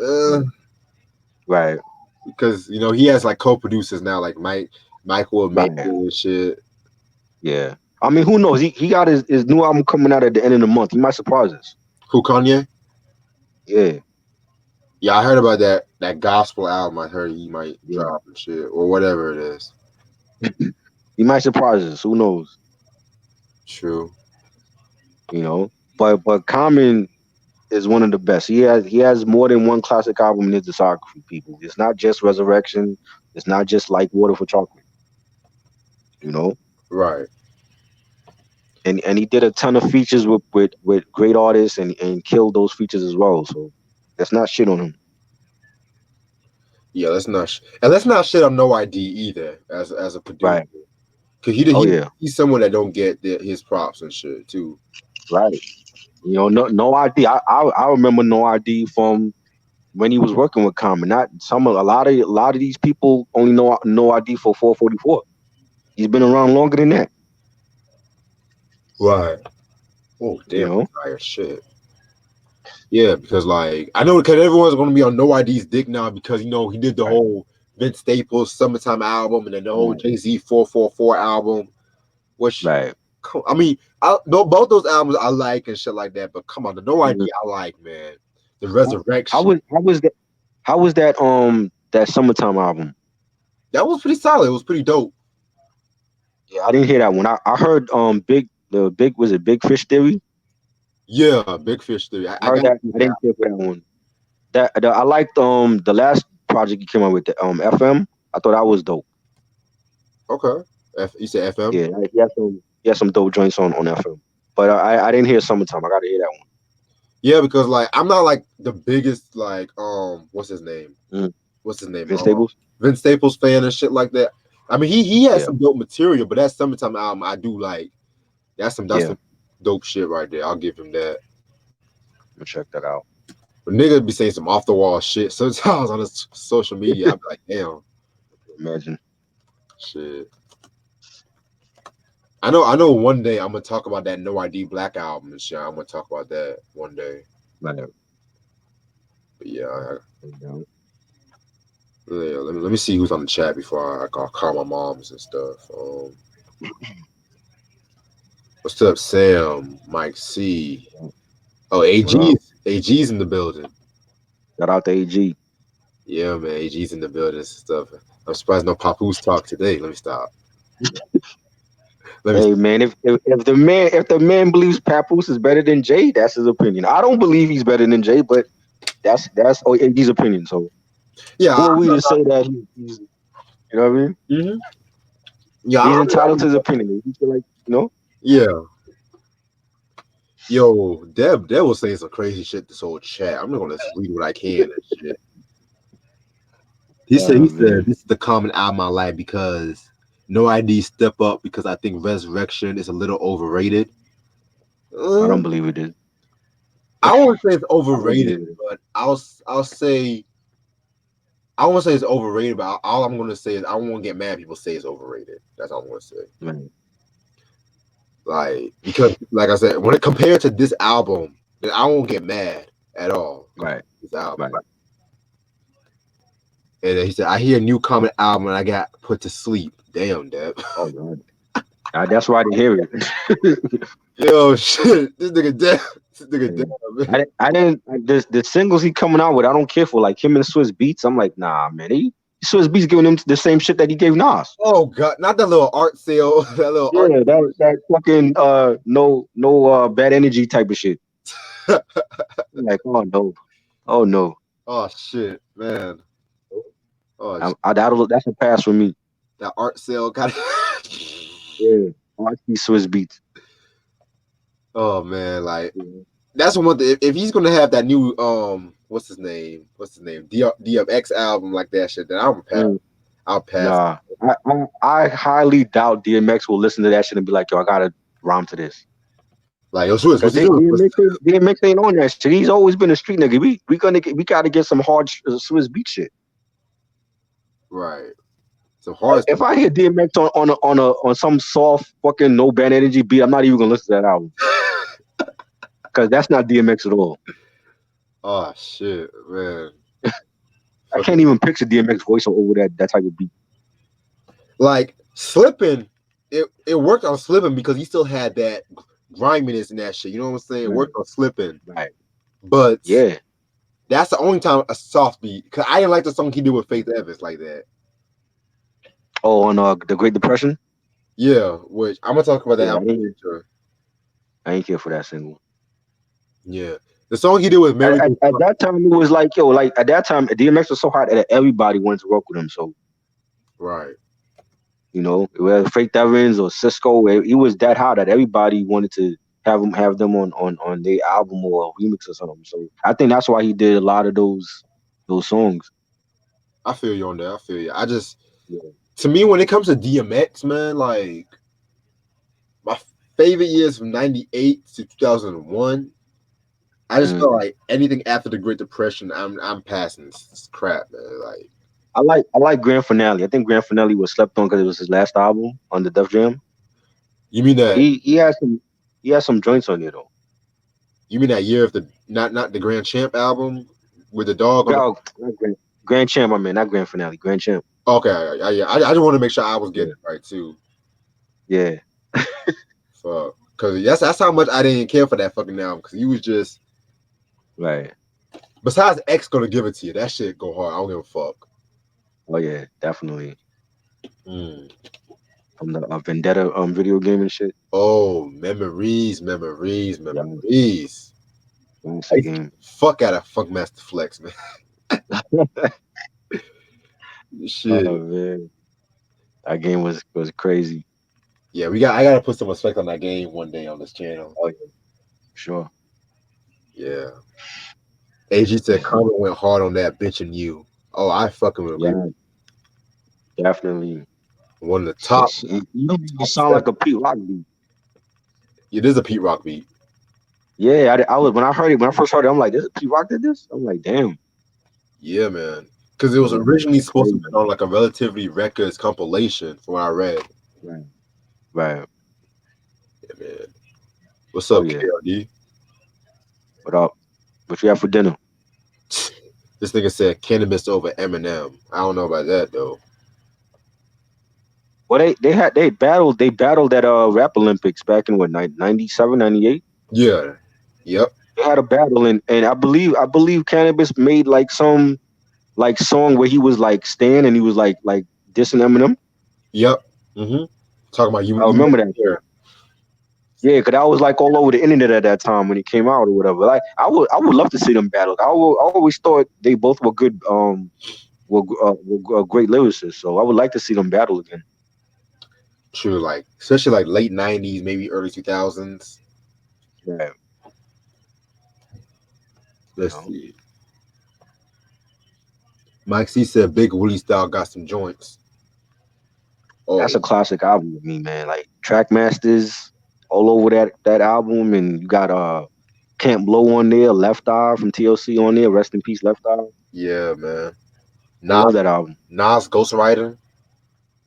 Right, because he has like co-producers now like Michael and Maple right, and shit. yeah. I mean, who knows? He got his new album coming out at the end of the month. He might surprise us. Who, Kanye? Yeah, Yeah, I heard about that gospel album. I heard he might yeah. drop and shit or whatever it is. He might surprise us. Who knows? True. You know. But Common is one of the best. He has more than one classic album in his discography. People, it's not just Resurrection. It's not just like Water for Chocolate. You know. Right. And he did a ton of features with great artists and killed those features as well. So that's not shit on him. Yeah, let's not shit on No ID either as a producer. Right. Cause Oh yeah. he's someone that don't get his props and shit too. Right. No ID. I remember No ID from when he was working with Common. Not some a lot of these people only know No ID for 444. He's been around longer than that. Right. Oh You damn, I'm know. tired shit. Yeah, because like I know because everyone's gonna be on No ID's dick now because he did the Right. whole Vince Staples summertime album and then the whole Right. Jay-Z 444 album, which Right. I mean, both those albums I like and shit like that. But come on, the No Mhm. ID I like, man. The How, how Resurrection, was how was that that summertime album? that was pretty solid. It was pretty dope. Yeah, I didn't hear that one. I heard big was it Big Fish Theory? Yeah, Big Fish 3. I I heard got that. I that. didn't care for that one. I liked the last project he came out with, the FM. I thought that was dope. Okay. You said FM? Yeah, he had some dope joints on FM. But I didn't hear Summertime. I gotta hear that Yeah, because like I'm not like the biggest like what's his name? one. What's his name? Vince Staples. Vince Staples fan and shit like that. I mean he has Yeah, some dope material, but that summertime album I do like. That's yeah. some dope shit right there. I'll give him that. I'm gonna check that out. But niggas be saying some off the wall shit sometimes on his social media. I be like, damn, Imagine. shit. I know one day I'm gonna talk about that No ID Black album and shit. I'm gonna talk about that one day. Like, But yeah, you know, yeah, let me see who's on the chat before I call my moms and stuff. What's up, Sam? Mike C. Oh, what up? AG's in the building. Shout out to AG. Yeah, man, AG's in the building and stuff. I'm surprised no Papoose talk today. Let me stop. Let me. Hey man, if the man believes Papoose is better than Jay, that's his opinion. I don't believe he's better than Jay, but that's AG's opinion. So Yeah, who are we to say that he's you know what I mean? mhm. Yeah, He's entitled to his opinion. He feel like yeah. Yo, Deb was saying some crazy shit this whole chat. I'm not gonna read what I can and shit. He said man. this is the common album I like because No ID step up because I think Resurrection is a little overrated. I don't Uh, believe it is. I won't say it's I don't overrated, believe it is. but I'll say I won't say it's overrated. But all I'm gonna say is I won't get mad. If people say it's overrated. That's all I'm gonna say. Right, Like because, like I said, when it compared to this album, then I won't get mad at all compared right, to this album. right. And then he said, "I hear a new Common album, and I got put to sleep." Damn, Deb. Oh God. That's why I didn't hear it. Yo, shit, this nigga dead. This nigga Yeah. dead, man. I didn't the singles he coming out with. I don't care for like him and Swiss Beats. I'm like, nah, man. Swiss Beats giving him the same shit that he gave Nas. Oh God, not that little art sale, that little art. Yeah, that fucking no bad energy type of shit. I'm like, oh no, oh no. Oh shit, man. Oh, That's a pass for me. that art sale got. Yeah, I see Swiss Beats. Oh man, like Yeah. that's one thing. If he's gonna have that new what's his name? What's his name? DMX album like that shit, then I'll pass. Mm, I'll pass. nah, I highly doubt DMX will listen to that shit and be like, yo, I gotta rhyme to this. Like, yo, Swiss, Cause what's he doing? DMX ain't on that shit. He's always been a street nigga. We gotta get some hard Swiss Beat shit. Right. Some hard If stuff. I hear DMX on some soft fucking no bad energy beat, I'm not even gonna listen to that album because that's not DMX at all. Oh shit, man. I can't even picture DMX voice over that type of beat. Like slipping, it worked on slipping because he still had that griminess in that shit. You know what I'm saying? It Right, worked on slipping, right, but yeah. that's the only time a soft beat. Because I didn't like the song he did with Faith Evans like that. Oh, on the Great Depression. Yeah, which I'm gonna talk about that Yeah, album later. I ain't care for that single. Yeah, the song he did with Mary. At that time, it was like yo, like at that time, DMX was so hot that everybody wanted to work with him. So Right. whether Faith Evans or Cisco, he was that hot that everybody wanted to have them on their album or a remix or something. So I think that's why he did a lot of those songs. I feel you on that. I feel you. I just, Yeah. to me, when it comes to DMX, man, like my favorite years from '98 to 2001. I just Mm. felt like anything after the Great Depression, I'm passing this crap, man. Like, I like Grand Finale. I think Grand Finale was slept on because it was his last album on the Def Jam. you mean But that he has some joints on there though. you mean that year of the not the Grand Champ album with the dog on the. No, not Grand Champ, I mean, not Grand Finale, Grand Champ. Okay, yeah, I just want to make sure I was getting Yeah, it right too. yeah, Fuck, because that's how much I didn't care for that fucking album because he was just. right. Besides X gonna give it to you, that shit go hard. I don't give a fuck. Oh yeah, definitely. Mm. From the Vendetta video game and shit. Oh, memories, memories, Yeah, memories. that's I a used to game. fuck out of Funk Master Flex, man. Oh Shit. man, that game was crazy. Yeah, I gotta put some respect on that game one day on this channel. Oh yeah, sure. Yeah. AG said Carmen went hard on that bitch and you. Oh, I fucking agree. Yeah, definitely. One of the Shit, top shit. You top sound like seven. a Pete Rock beat. It is a Pete Rock beat. Yeah, I was when I first heard it, I'm like, this Pete Rock did this. I'm like, damn. Yeah, man. Because it was Yeah, originally supposed to crazy. be on like a Relativity Records compilation from what I read. Right, right. Yeah, man. What's Oh up, yeah. KRD? What up? What you have for dinner? This nigga said cannabis over Eminem. I don't know about that though. Well, they battled at rap Olympics back in what 97, 98. Yeah. Yep. They had a battle and I believe Cannabis made like some like song where he was like Stan and he was like dissing Eminem. Yep. Mm-hmm. Talking about I you remember that shit. here. Yeah, cause I was like all over the internet at that time when he came out or whatever. Like I would love to see them battle. I always thought they both were good were great lyricists. So I would like to see them battle again. True, like especially like late '90s, maybe early 2000s. Yeah, you Let's know. see. Mike C said Big Willie style got some joints. That's Oh, a classic album with me, man. Like Trackmasters. all over that album, and you got Can't Blow on there, Left Eye from TLC on there. Rest in peace, Left Eye. Yeah, man. I love Nas, that album. Nas Ghostwriter.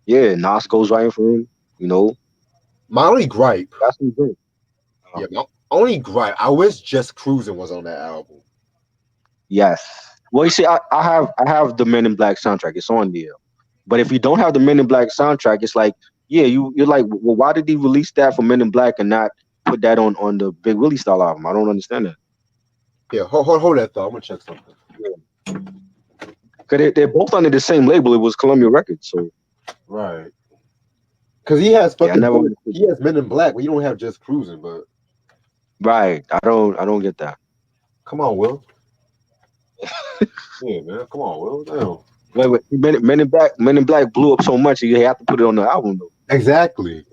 Yeah, Nas goes right for him. You know, My only gripe, that's some good. yeah, my only gripe. I wish Just Cruising was on that album. Yes. Well, you see, I have the Men in Black soundtrack. It's on there. But if you don't have the Men in Black soundtrack, it's like, yeah, you're like, well, why did he release that for Men in Black and not put that on the Big Willie style album? I don't understand that. Yeah, hold that thought. I'm gonna check something. Yeah. Cause they're both under the same label. It was Columbia Records. So Right. Because he has yeah, I fucking never understood he that. has Men in Black, but you don't have Just Cruising. But Right. I don't get that. come on, Will. Yeah, man. Come on, Will. Damn. Wait. Men in Black blew up so much you have to put it on the album though. Exactly.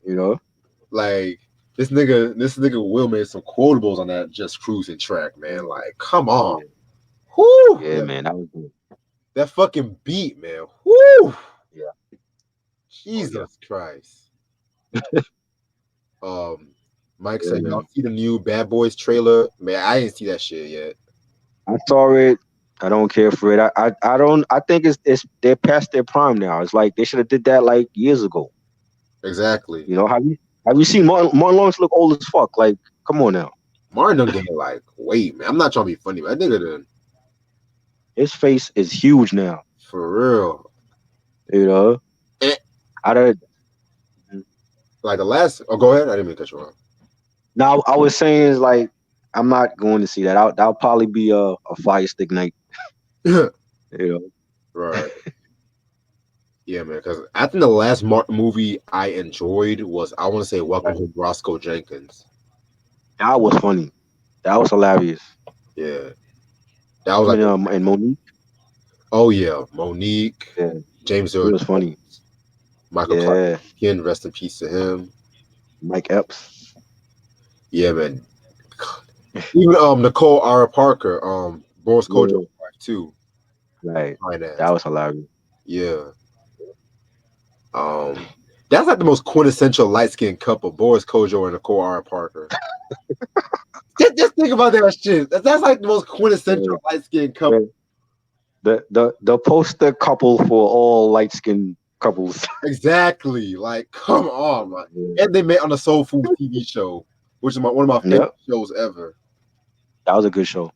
You know? Like this nigga Will made some quotables on that Just Cruising track, man. Like, come on. Yeah. Whoo! Yeah, man. That was good. That fucking beat, man. Whoo! Yeah. Oh yeah. Jesus Christ. Um, Mike Yeah, said, y'all man. see the new Bad Boys trailer? Man, I didn't see that shit yet. I saw it. I don't care for it. I don't. I think it's they're past their prime now. It's like they should have did that like years ago. Exactly. You know, have you seen Martin Lawrence look old as fuck? Like, come on now. Martin done getting like, wait, man. I'm not trying to be funny, but that nigga done His face is huge now. for real. You know, Eh, I don't. like the last. Oh, go ahead. I didn't mean to cut you off. Now I was saying is like I'm not going to see that. That'll probably be a fire stick night. You Right. Yeah, man. Because I think the last Martin movie I enjoyed was I want to say Welcome know, Home, Roscoe Jenkins. that was funny. That was hilarious. Yeah, that was Him like, and Monique. oh yeah, Monique, Yeah, James he Earl was funny. Jones, Michael Clark Yeah, Duncan, rest in peace to him. Mike Epps. Yeah, man. Even Nicole R. Parker, Boris Kojo's Yeah, wife too. right. Fine That ass. was hilarious. Yeah. Um, that's like the most quintessential light skinned couple, Boris Kojo and Nicole R. Parker. Just think about that shit. That's like the most Yeah, quintessential light skinned couple. yeah. The poster couple for all light skinned couples. Exactly. Like, come on, man. Yeah. And they met on the Soul Food TV show, which is one of my favorite Yep, shows ever. that was a good show.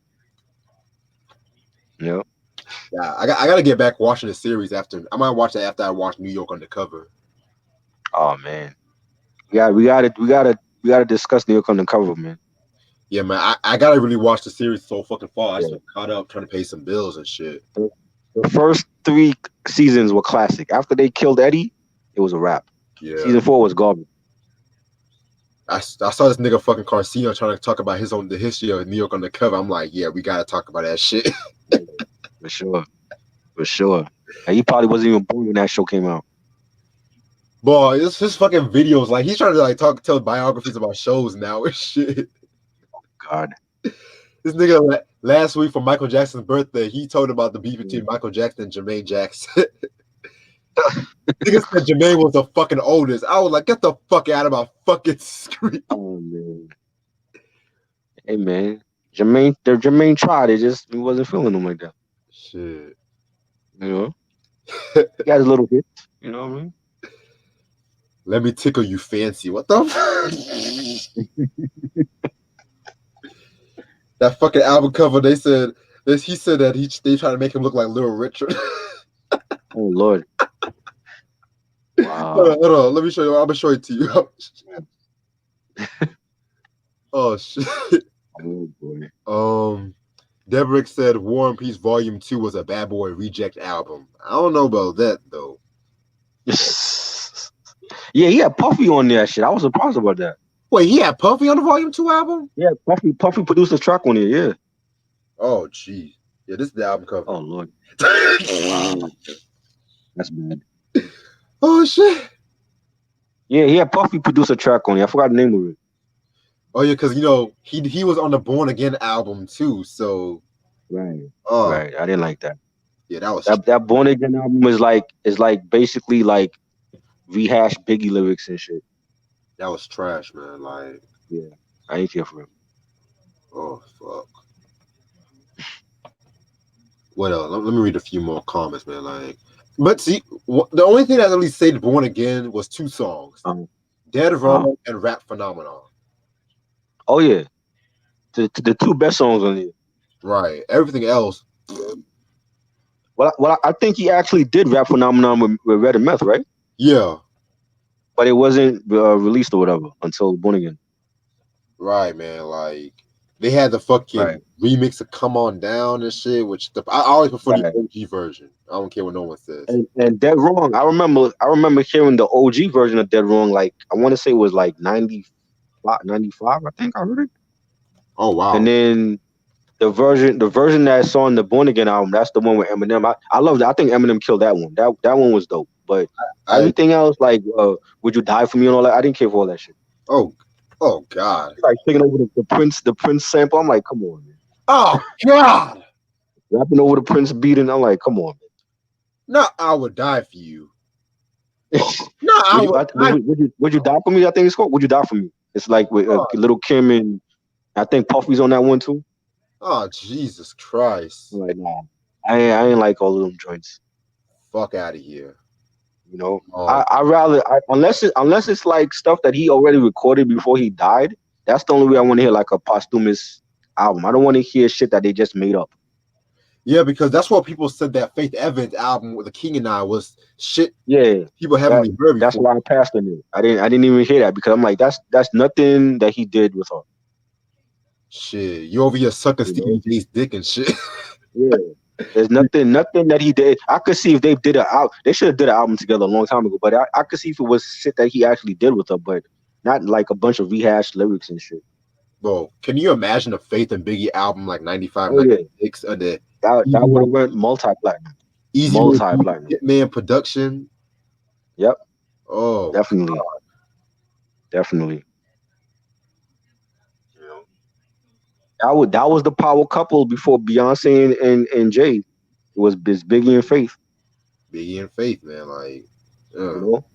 Yep. Yeah, I gotta get back watching the series after. I might watch that after I watch New York Undercover. Oh man, we gotta discuss New York Undercover, man. Yeah, man, I gotta really watch the series so fucking far. I just Yeah. been caught up trying to pay some bills and shit. The first three seasons were classic. After they killed Eddie, it was a wrap. Yeah, Season 4 was garbage. I saw this nigga fucking Carcino trying to talk about the history of New York Undercover. I'm like, yeah, we gotta talk about that shit. For sure. For sure. And he probably wasn't even born when that show came out. Boy, it's his fucking videos. Like he's trying to like tell biographies about shows now and shit. God. This nigga last week for Michael Jackson's birthday, he told about the beef between Michael Jackson and Jermaine Jackson. Nigga said Jermaine was the fucking oldest. I was like, get the fuck out of my fucking screen. Oh man. Hey man. Jermaine tried. He wasn't feeling him like that. Shit. You know? He got his little hits. You know what I mean? Let me tickle you fancy. What the fuck? That fucking album cover, he said that they try to make him look like Little Richard. Oh Lord. Hold Wow. on. Let me show you. I'm gonna show it to you. Oh shit. Oh boy. Debrick said War and Peace Volume 2 was a Bad Boy Reject album. I don't know about that though. Yeah, he had Puffy on that shit. I was surprised about that. Wait, he had Puffy on the Volume 2 album? Yeah, Puffy produced a track on it, yeah. Oh geez. Yeah, this is the album cover. Oh Lord. Wow. That's bad. Oh shit. Yeah, he had Puffy produce a track on it. I forgot the name of it. Oh yeah, because he was on the Born Again album too. So Right. oh Right. I didn't like that. yeah, that was That Born Again album is like basically like rehash Biggie lyrics and shit. That was trash, man. Like, Yeah, I ain't care for him. oh fuck. What else? Let me read a few more comments, man. Like, but see, the only thing that at least saved Born Again was two songs, Um, Dead uh, Wrong and Rap Phenomenon. oh yeah, the two best songs on here. Right. Everything else, You know? Well, I think he actually did rap phenomenon with Red and Meth, right? yeah. But it wasn't released or whatever until Born Again. Right, man. Like, they had the Right, fucking remix of Come On Down and shit, which I always prefer the right. OG version. I don't care what no one says. And Dead Wrong. I remember hearing the OG version of Dead Wrong. Like I want to say it was like 95, 95. I think I heard it. Oh, And wow. then the version that's on the Born Again album, that's the one with Eminem. I love that. I think Eminem killed that one. That one was dope. But I, everything else, like Would You Die for Me and all that, I didn't care for all that shit. oh, oh, God. Like taking over the Prince sample. I'm like, come on, man. Oh, God. Rapping over the Prince beat, and I'm like, come on, Not I would die for you. man. Not I would die Would you die for me? I think it's called. Would you die for me? It's like with for you. Little Kim, and I think Puffy's on that one too. Oh, Jesus I'm Christ. like, nah, I ain't like all of them joints. Fuck out of here. You know, Um, unless it's like stuff that he already recorded before he died. That's the only way I want to hear like a posthumous album. I don't want to hear shit that they just made up. yeah, because that's what people said that Faith Evans album with the King and I was shit Yeah, people haven't that really heard that's before. why I passed on it. I didn't even hear that because I'm like that's nothing that he did with her. Shit, you over here sucking You know, Stevie J's dick and shit. yeah. There's nothing that he did. I could see if they did a out. They should have did an album together a long time ago. But I could see if it was shit that he actually did with her, but not like a bunch of rehashed lyrics and shit. Bro, can you imagine a Faith and Biggie album like 95, Oh yeah, 96 under that Easy would Road, have went multi-platinum, Easy Road multi-platinum. Hitman production? Yep, Oh, definitely, definitely. You know, that was the power couple before Beyonce and Jay. It was Biggie and Faith. Biggie and Faith, man. Like, You uh, know,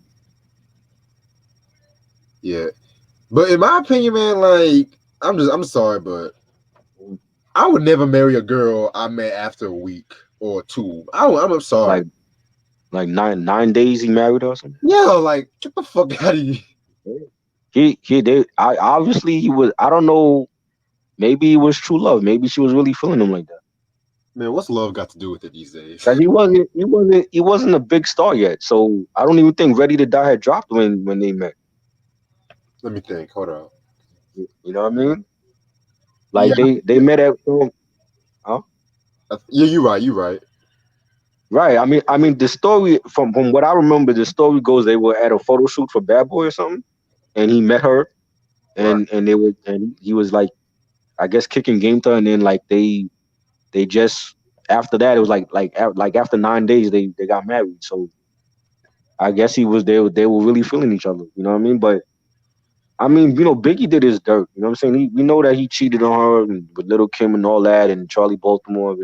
yeah. But in my opinion, man, like, I'm sorry, but I would never marry a girl I met after a week or two. I'm sorry. like like nine days he married her or something. Yeah, like, get the fuck out of here. Yeah. I obviously he was. I don't know. Maybe it was true love. Maybe she was really feeling him like that. Man, what's love got to do with it these days? Cause he wasn't a big star yet. So I don't even think Ready to Die had dropped when they met. Let me think. Hold on. You know what I mean? Yeah, Like they met at huh? yeah, you're right. You're right. Right. I mean the story from what I remember, the story goes they were at a photo shoot for Bad Boy or something, and he met her, Right. and he was like I guess kicking game to her, and then like they just after that it was like after 9 days they got married. So I guess they were really feeling each other. You know what I mean? But I mean, Biggie did his dirt. You know what I'm saying? We know that he cheated on her and with Little Kim and all that, and Charlie Baltimore.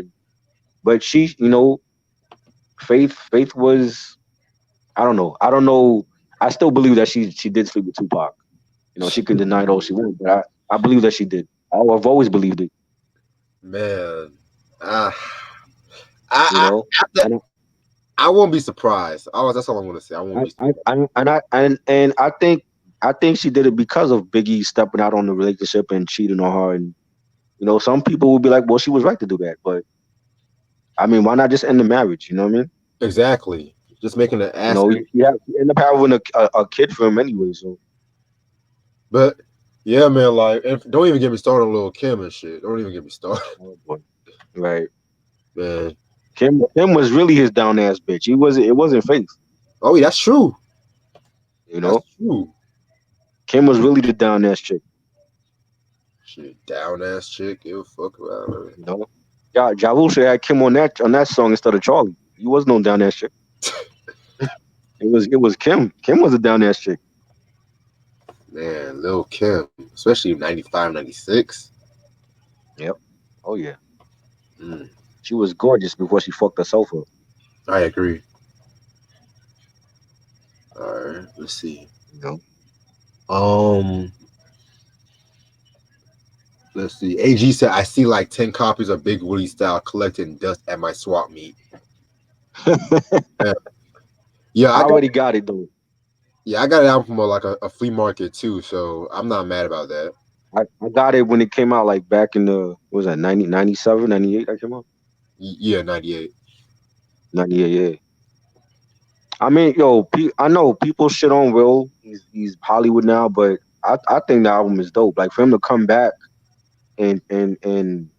But she, Faith was. I don't know. I don't know. I still believe that she did sleep with Tupac. She can deny it all she wants, but I believe that she did. I've always believed it. Man. Ah, You I, know, after, and I won't be surprised. That's all I'm gonna say. I won't be surprised. I think she did it because of Biggie stepping out on the relationship and cheating on her. And some people would be like, "Well, she was right to do that," but I mean, why not just end the marriage? You know what I mean? Exactly. Just making an ass. You end up having a kid for him anyway. So, But yeah, man. Like, don't even get me started on Lil Kim and shit. Don't even get me started, oh boy. Right. man. Kim was really his down ass bitch. It wasn't Faith. Oh, yeah, that's true. You That's know, true. Kim was really the down ass chick. Shit, down ass chick. Give a fuck about her. You know, Ja Rule should have had Kim on that song instead of Charlie. He was no down ass chick. It was Kim. Kim was a down ass chick. Man, Lil Kim, especially 95, 96. Yep. Oh yeah. Mm, She was gorgeous before she fucked herself up. I agree. All right, let's see. You know. Um, let's see. AG said I see like 10 copies of Big Willie style collecting dust at my swap meet. Yeah, yeah, I I got already got it though. yeah, I got it out from a flea market too, so I'm not mad about that. I got it when it came out, like back in the what was that 90, 97, 98 that came out? Yeah, 98. 98, yeah. I mean, yo, I know people shit on Will. He's Hollywood now, but I think the album is dope. Like for him to come back and and and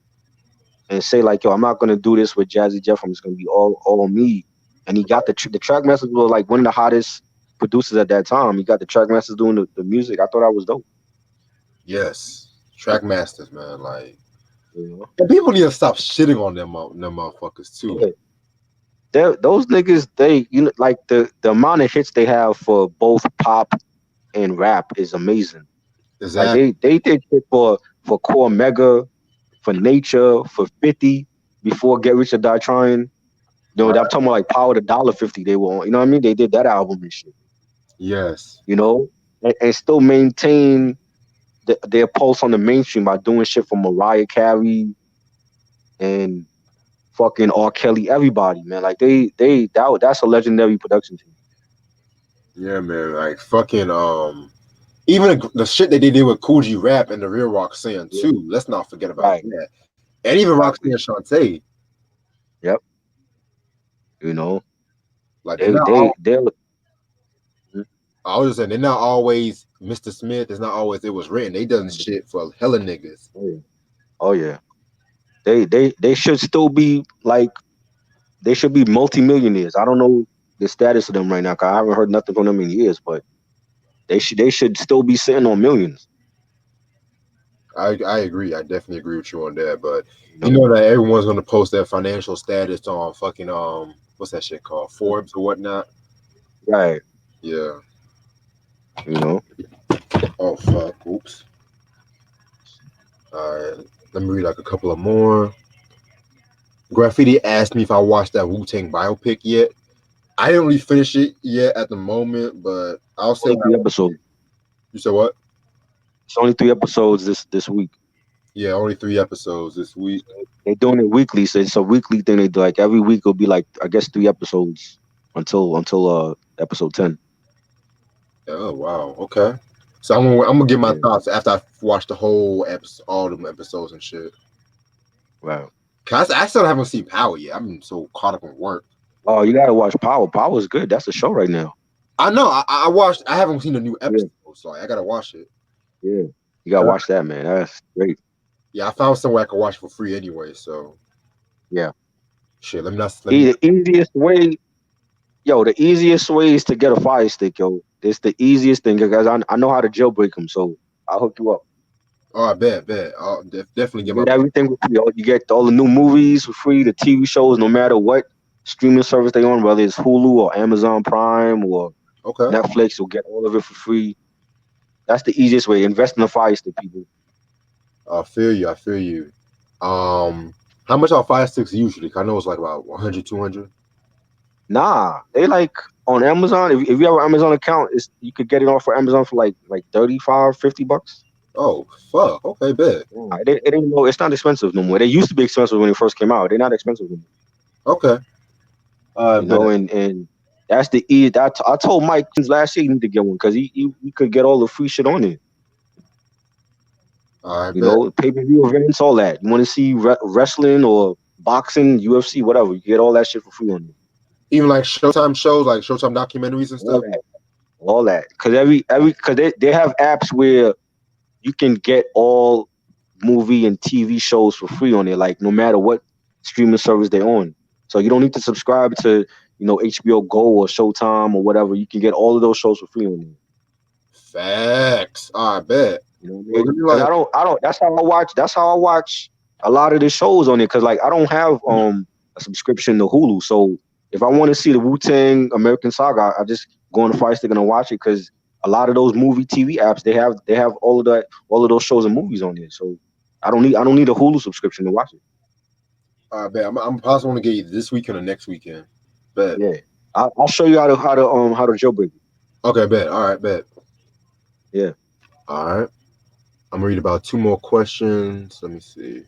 and say like, yo, I'm not gonna do this with Jazzy Jeff. I'm just gonna be all me. And he got the track masters were like one of the hottest producers at that time. He got the track masters doing the music. I thought that was dope. Yes, track masters, man. Like, You know, and people need to stop shitting on them motherfuckers too. yeah. Those niggas, like the amount of hits they have for both pop and rap is amazing. Like Exactly. they did shit for Core Mega, for Nature, for 50 before Get Rich or Die Trying. You know, I'm Right. talking about like Power to Dollar 50 they were on. You know what I mean? They did that album and shit, Yes. you know? And still maintain their pulse on the mainstream by doing shit for Mariah Carey and fucking R. Kelly, everybody, man. Like that's a legendary production team. Yeah, man. Like fucking even the shit that they did with Coogee Rap and the Real Roxanne Yeah. too. Let's not forget about Right. that. And even Roxanne Exactly. Shantae. Yep. You know, Like they're they not they all. they're I was just saying they're not always Mr. Smith. It's not always it was written. They done right. shit for hella niggas. Oh yeah. Oh yeah. They should still be like they should be multimillionaires. I don't know the status of them right now, 'cause I haven't heard nothing from them in years, but they should still be sitting on millions. I agree. I definitely agree with you on that. But You you know? know that everyone's gonna post their financial status on fucking what's that shit called? Forbes or whatnot. Right. Yeah. You know? Oh fuck. Oops. All right. Let me read like a couple of more. Graffiti asked me if I watched that Wu Tang biopic yet. I didn't really finish it yet at the moment, but I'll say Only when I three watch episodes. it. You said what? It's only three episodes this week. Yeah, only 3 episodes this week. They're doing it weekly, so it's a weekly thing. They do like every week will be like I guess three episodes until episode 10. Oh wow, okay. So I'm gonna give my Yeah. thoughts after I watch the whole episode, all the episodes and shit. Wow. Cause I still haven't seen Power yet. I'm so caught up in work. Oh, you gotta watch Power. Power's good. That's the show right now. I know. I watched. I haven't seen a new Yeah. episode, so I gotta watch it. Yeah. You gotta 'Cause watch that, man. That's great. yeah, I found somewhere I can watch for free anyway. So Yeah. shit. Let me not. Let me. The easiest way, yo, the easiest way is to get a Fire Stick, yo. It's the easiest thing because I know how to jailbreak them, so I'll hook you up. Oh, I bet. I'll definitely You get my. get everything for free. You get all the new movies for free, the TV shows, no matter what streaming service they on, whether it's Hulu or Amazon Prime or Okay. Netflix, you'll get all of it for free. That's the easiest way. Invest in the Fire Stick, people. I feel you. I feel you. How much are Fire Sticks usually? 'Cause I know it's like about 100, 200. Nah, they like on Amazon. If you have an Amazon account, it's you could get it off for Amazon for like 35, $50. Oh fuck. Okay, bet. Yeah, it ain't no. It's not expensive no more. They used to be expensive when they first came out. They're not expensive no more. Okay. You Bet. know, and that's the e. That I told Mike last year you need to get one because he could get all the free shit on it. I You bet. know, pay per view events, all that. You want to see wrestling or boxing, UFC, whatever. You get all that shit for free on it. Even like Showtime shows, like Showtime documentaries and All stuff. that, all that. Because because they have apps where you can get all movie and TV shows for free on it, like no matter what streaming service they're on. So you don't need to subscribe to HBO Go or Showtime or whatever. You can get all of those shows for free on it. Facts. I bet. You know what I Well, mean? really, Because like, I don't. That's how I watch. That's how I watch a lot of the shows on it. Because like I don't have a subscription to Hulu, so if I want to see the Wu Tang American Saga, I just go on the Fire Stick and I watch it. Because a lot of those movie TV apps they have all of those shows and movies on there. So I don't need a Hulu subscription to watch it. I bet. I'm possibly gonna get you this weekend or next weekend. Bet. Yeah, I'll show you how to jailbreak it. Okay, bet. All right, bet. Yeah. All right. I'm gonna read about two more questions. Let me see.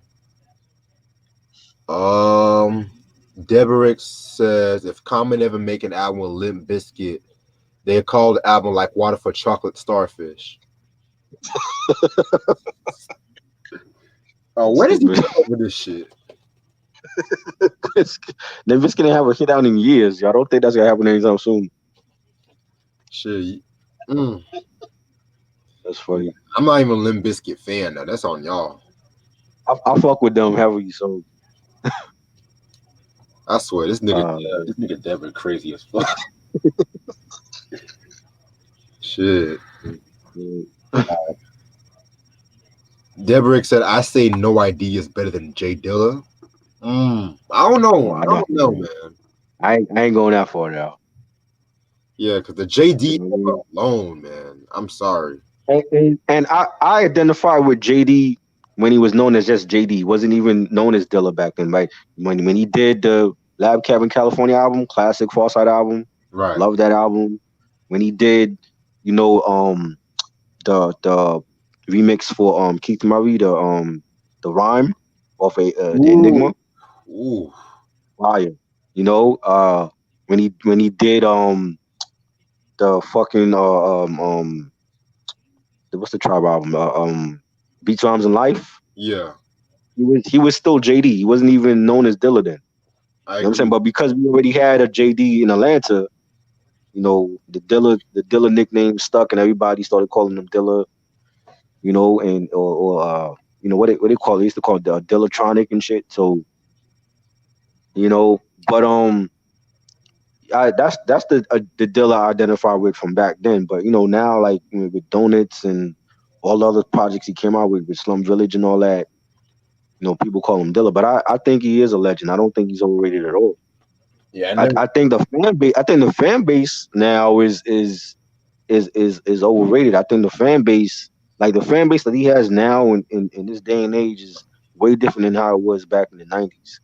Um, Deborah says if Common ever make an album with Limp Bizkit, they call the album like Water for Chocolate Starfish. Oh, where does he Stupid. come up with this shit? Nevis gonna have a hit out in years. Y'all don't think that's gonna happen anytime soon. Shit. Mm. That's funny. I'm not even a Limp Bizkit fan now. That's on y'all. I fuck with them heavily, so I swear, man. this nigga Deborah crazy as fuck. Shit. Yeah. Deborah said, "I say no idea is better than Jay Dilla." I don't know. I don't know, man. I ain't going that far now. Yeah, because the JD You know what I mean? alone, man. I'm sorry. And I identify with JD when he was known as just JD. He wasn't even known as Dilla back then, right? When he did the Lab Cabin California album, classic Far Side album, Right. love that album. When he did, you know, the remix for Keith Murray, the rhyme off the Ooh. Enigma, Ooh. fire. You know, when he did the fucking what's the Tribe album? Beats Rhymes and Life. Yeah, He was still JD. He wasn't even known as Dilla then. I You know what I'm saying? agree. But because we already had a JD in Atlanta, the Dilla nickname stuck, and everybody started calling him Dilla. And or what they call it? They used to call it the Dillatronic and shit. So but that's the Dilla I identify with from back then. But now, like, with Donuts and all the other projects he came out with Slum Village and all that, people call him Dilla. But I think he is a legend. I don't think he's overrated at all. Yeah, I I, never. I think the fan base now is overrated. I think the fan base, like the fan base that he has now in this day and age, is way different than how it was back in the '90s.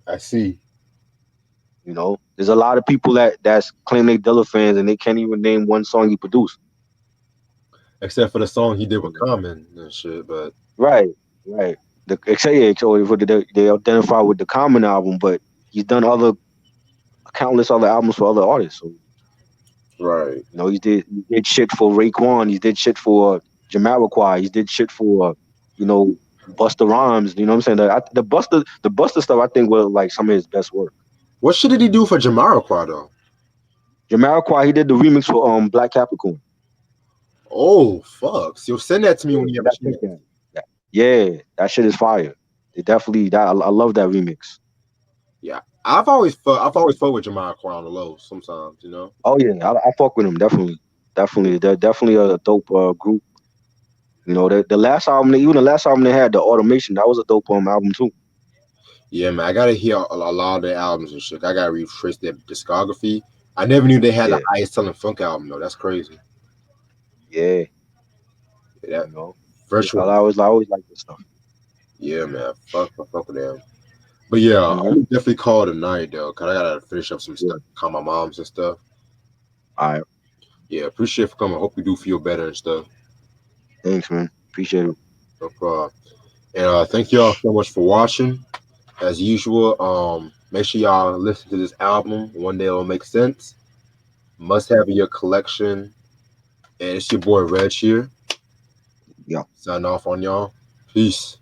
I see. There's a lot of people that's claim they Dilla fans and they can't even name one song he produced. Except for the song he did with Common and shit, but Right, right. Except yeah, so for they identify with the Common album, but he's done other countless other albums for other artists. So right. he did shit for Raekwon. He did shit for Jamiroquai. He did shit for you know Busta Rhymes. You know what I'm saying? The Busta stuff I think was like some of his best work. What shit did he do for Jamiroquai though? Jamiroquai, he did the remix for Black Capricorn. Oh fuck! So send that to me Yeah, when you have a that shit, chance. yeah, that shit is fire. It definitely that I love that remix. Yeah, I've always fought with Jamiroquai on the low. Sometimes, you know. Oh yeah, I fuck with him definitely, definitely. They're definitely a dope group. The last album, even the last album they had, the Automation, that was a dope album too. Yeah, man, I gotta hear a lot of their albums and shit. I gotta retrace their discography. I never knew they had the Yeah, highest selling funk album though. That's crazy. yeah. Yeah, that You know, I virtual. always, I always like this stuff. Yeah, man. Fuck with them. But yeah, I'm Hmm. gonna definitely call it a night though, cause I gotta finish up some Yeah. stuff, call my moms and stuff. All right. Yeah, appreciate for coming. Hope you do feel better and stuff. Thanks, man. Appreciate it. No problem. And thank y'all so much for watching. As usual, make sure y'all listen to this album. One day it'll make sense. Must have in your collection. And it's your boy Reg here. Yeah. Sign off on y'all. Peace.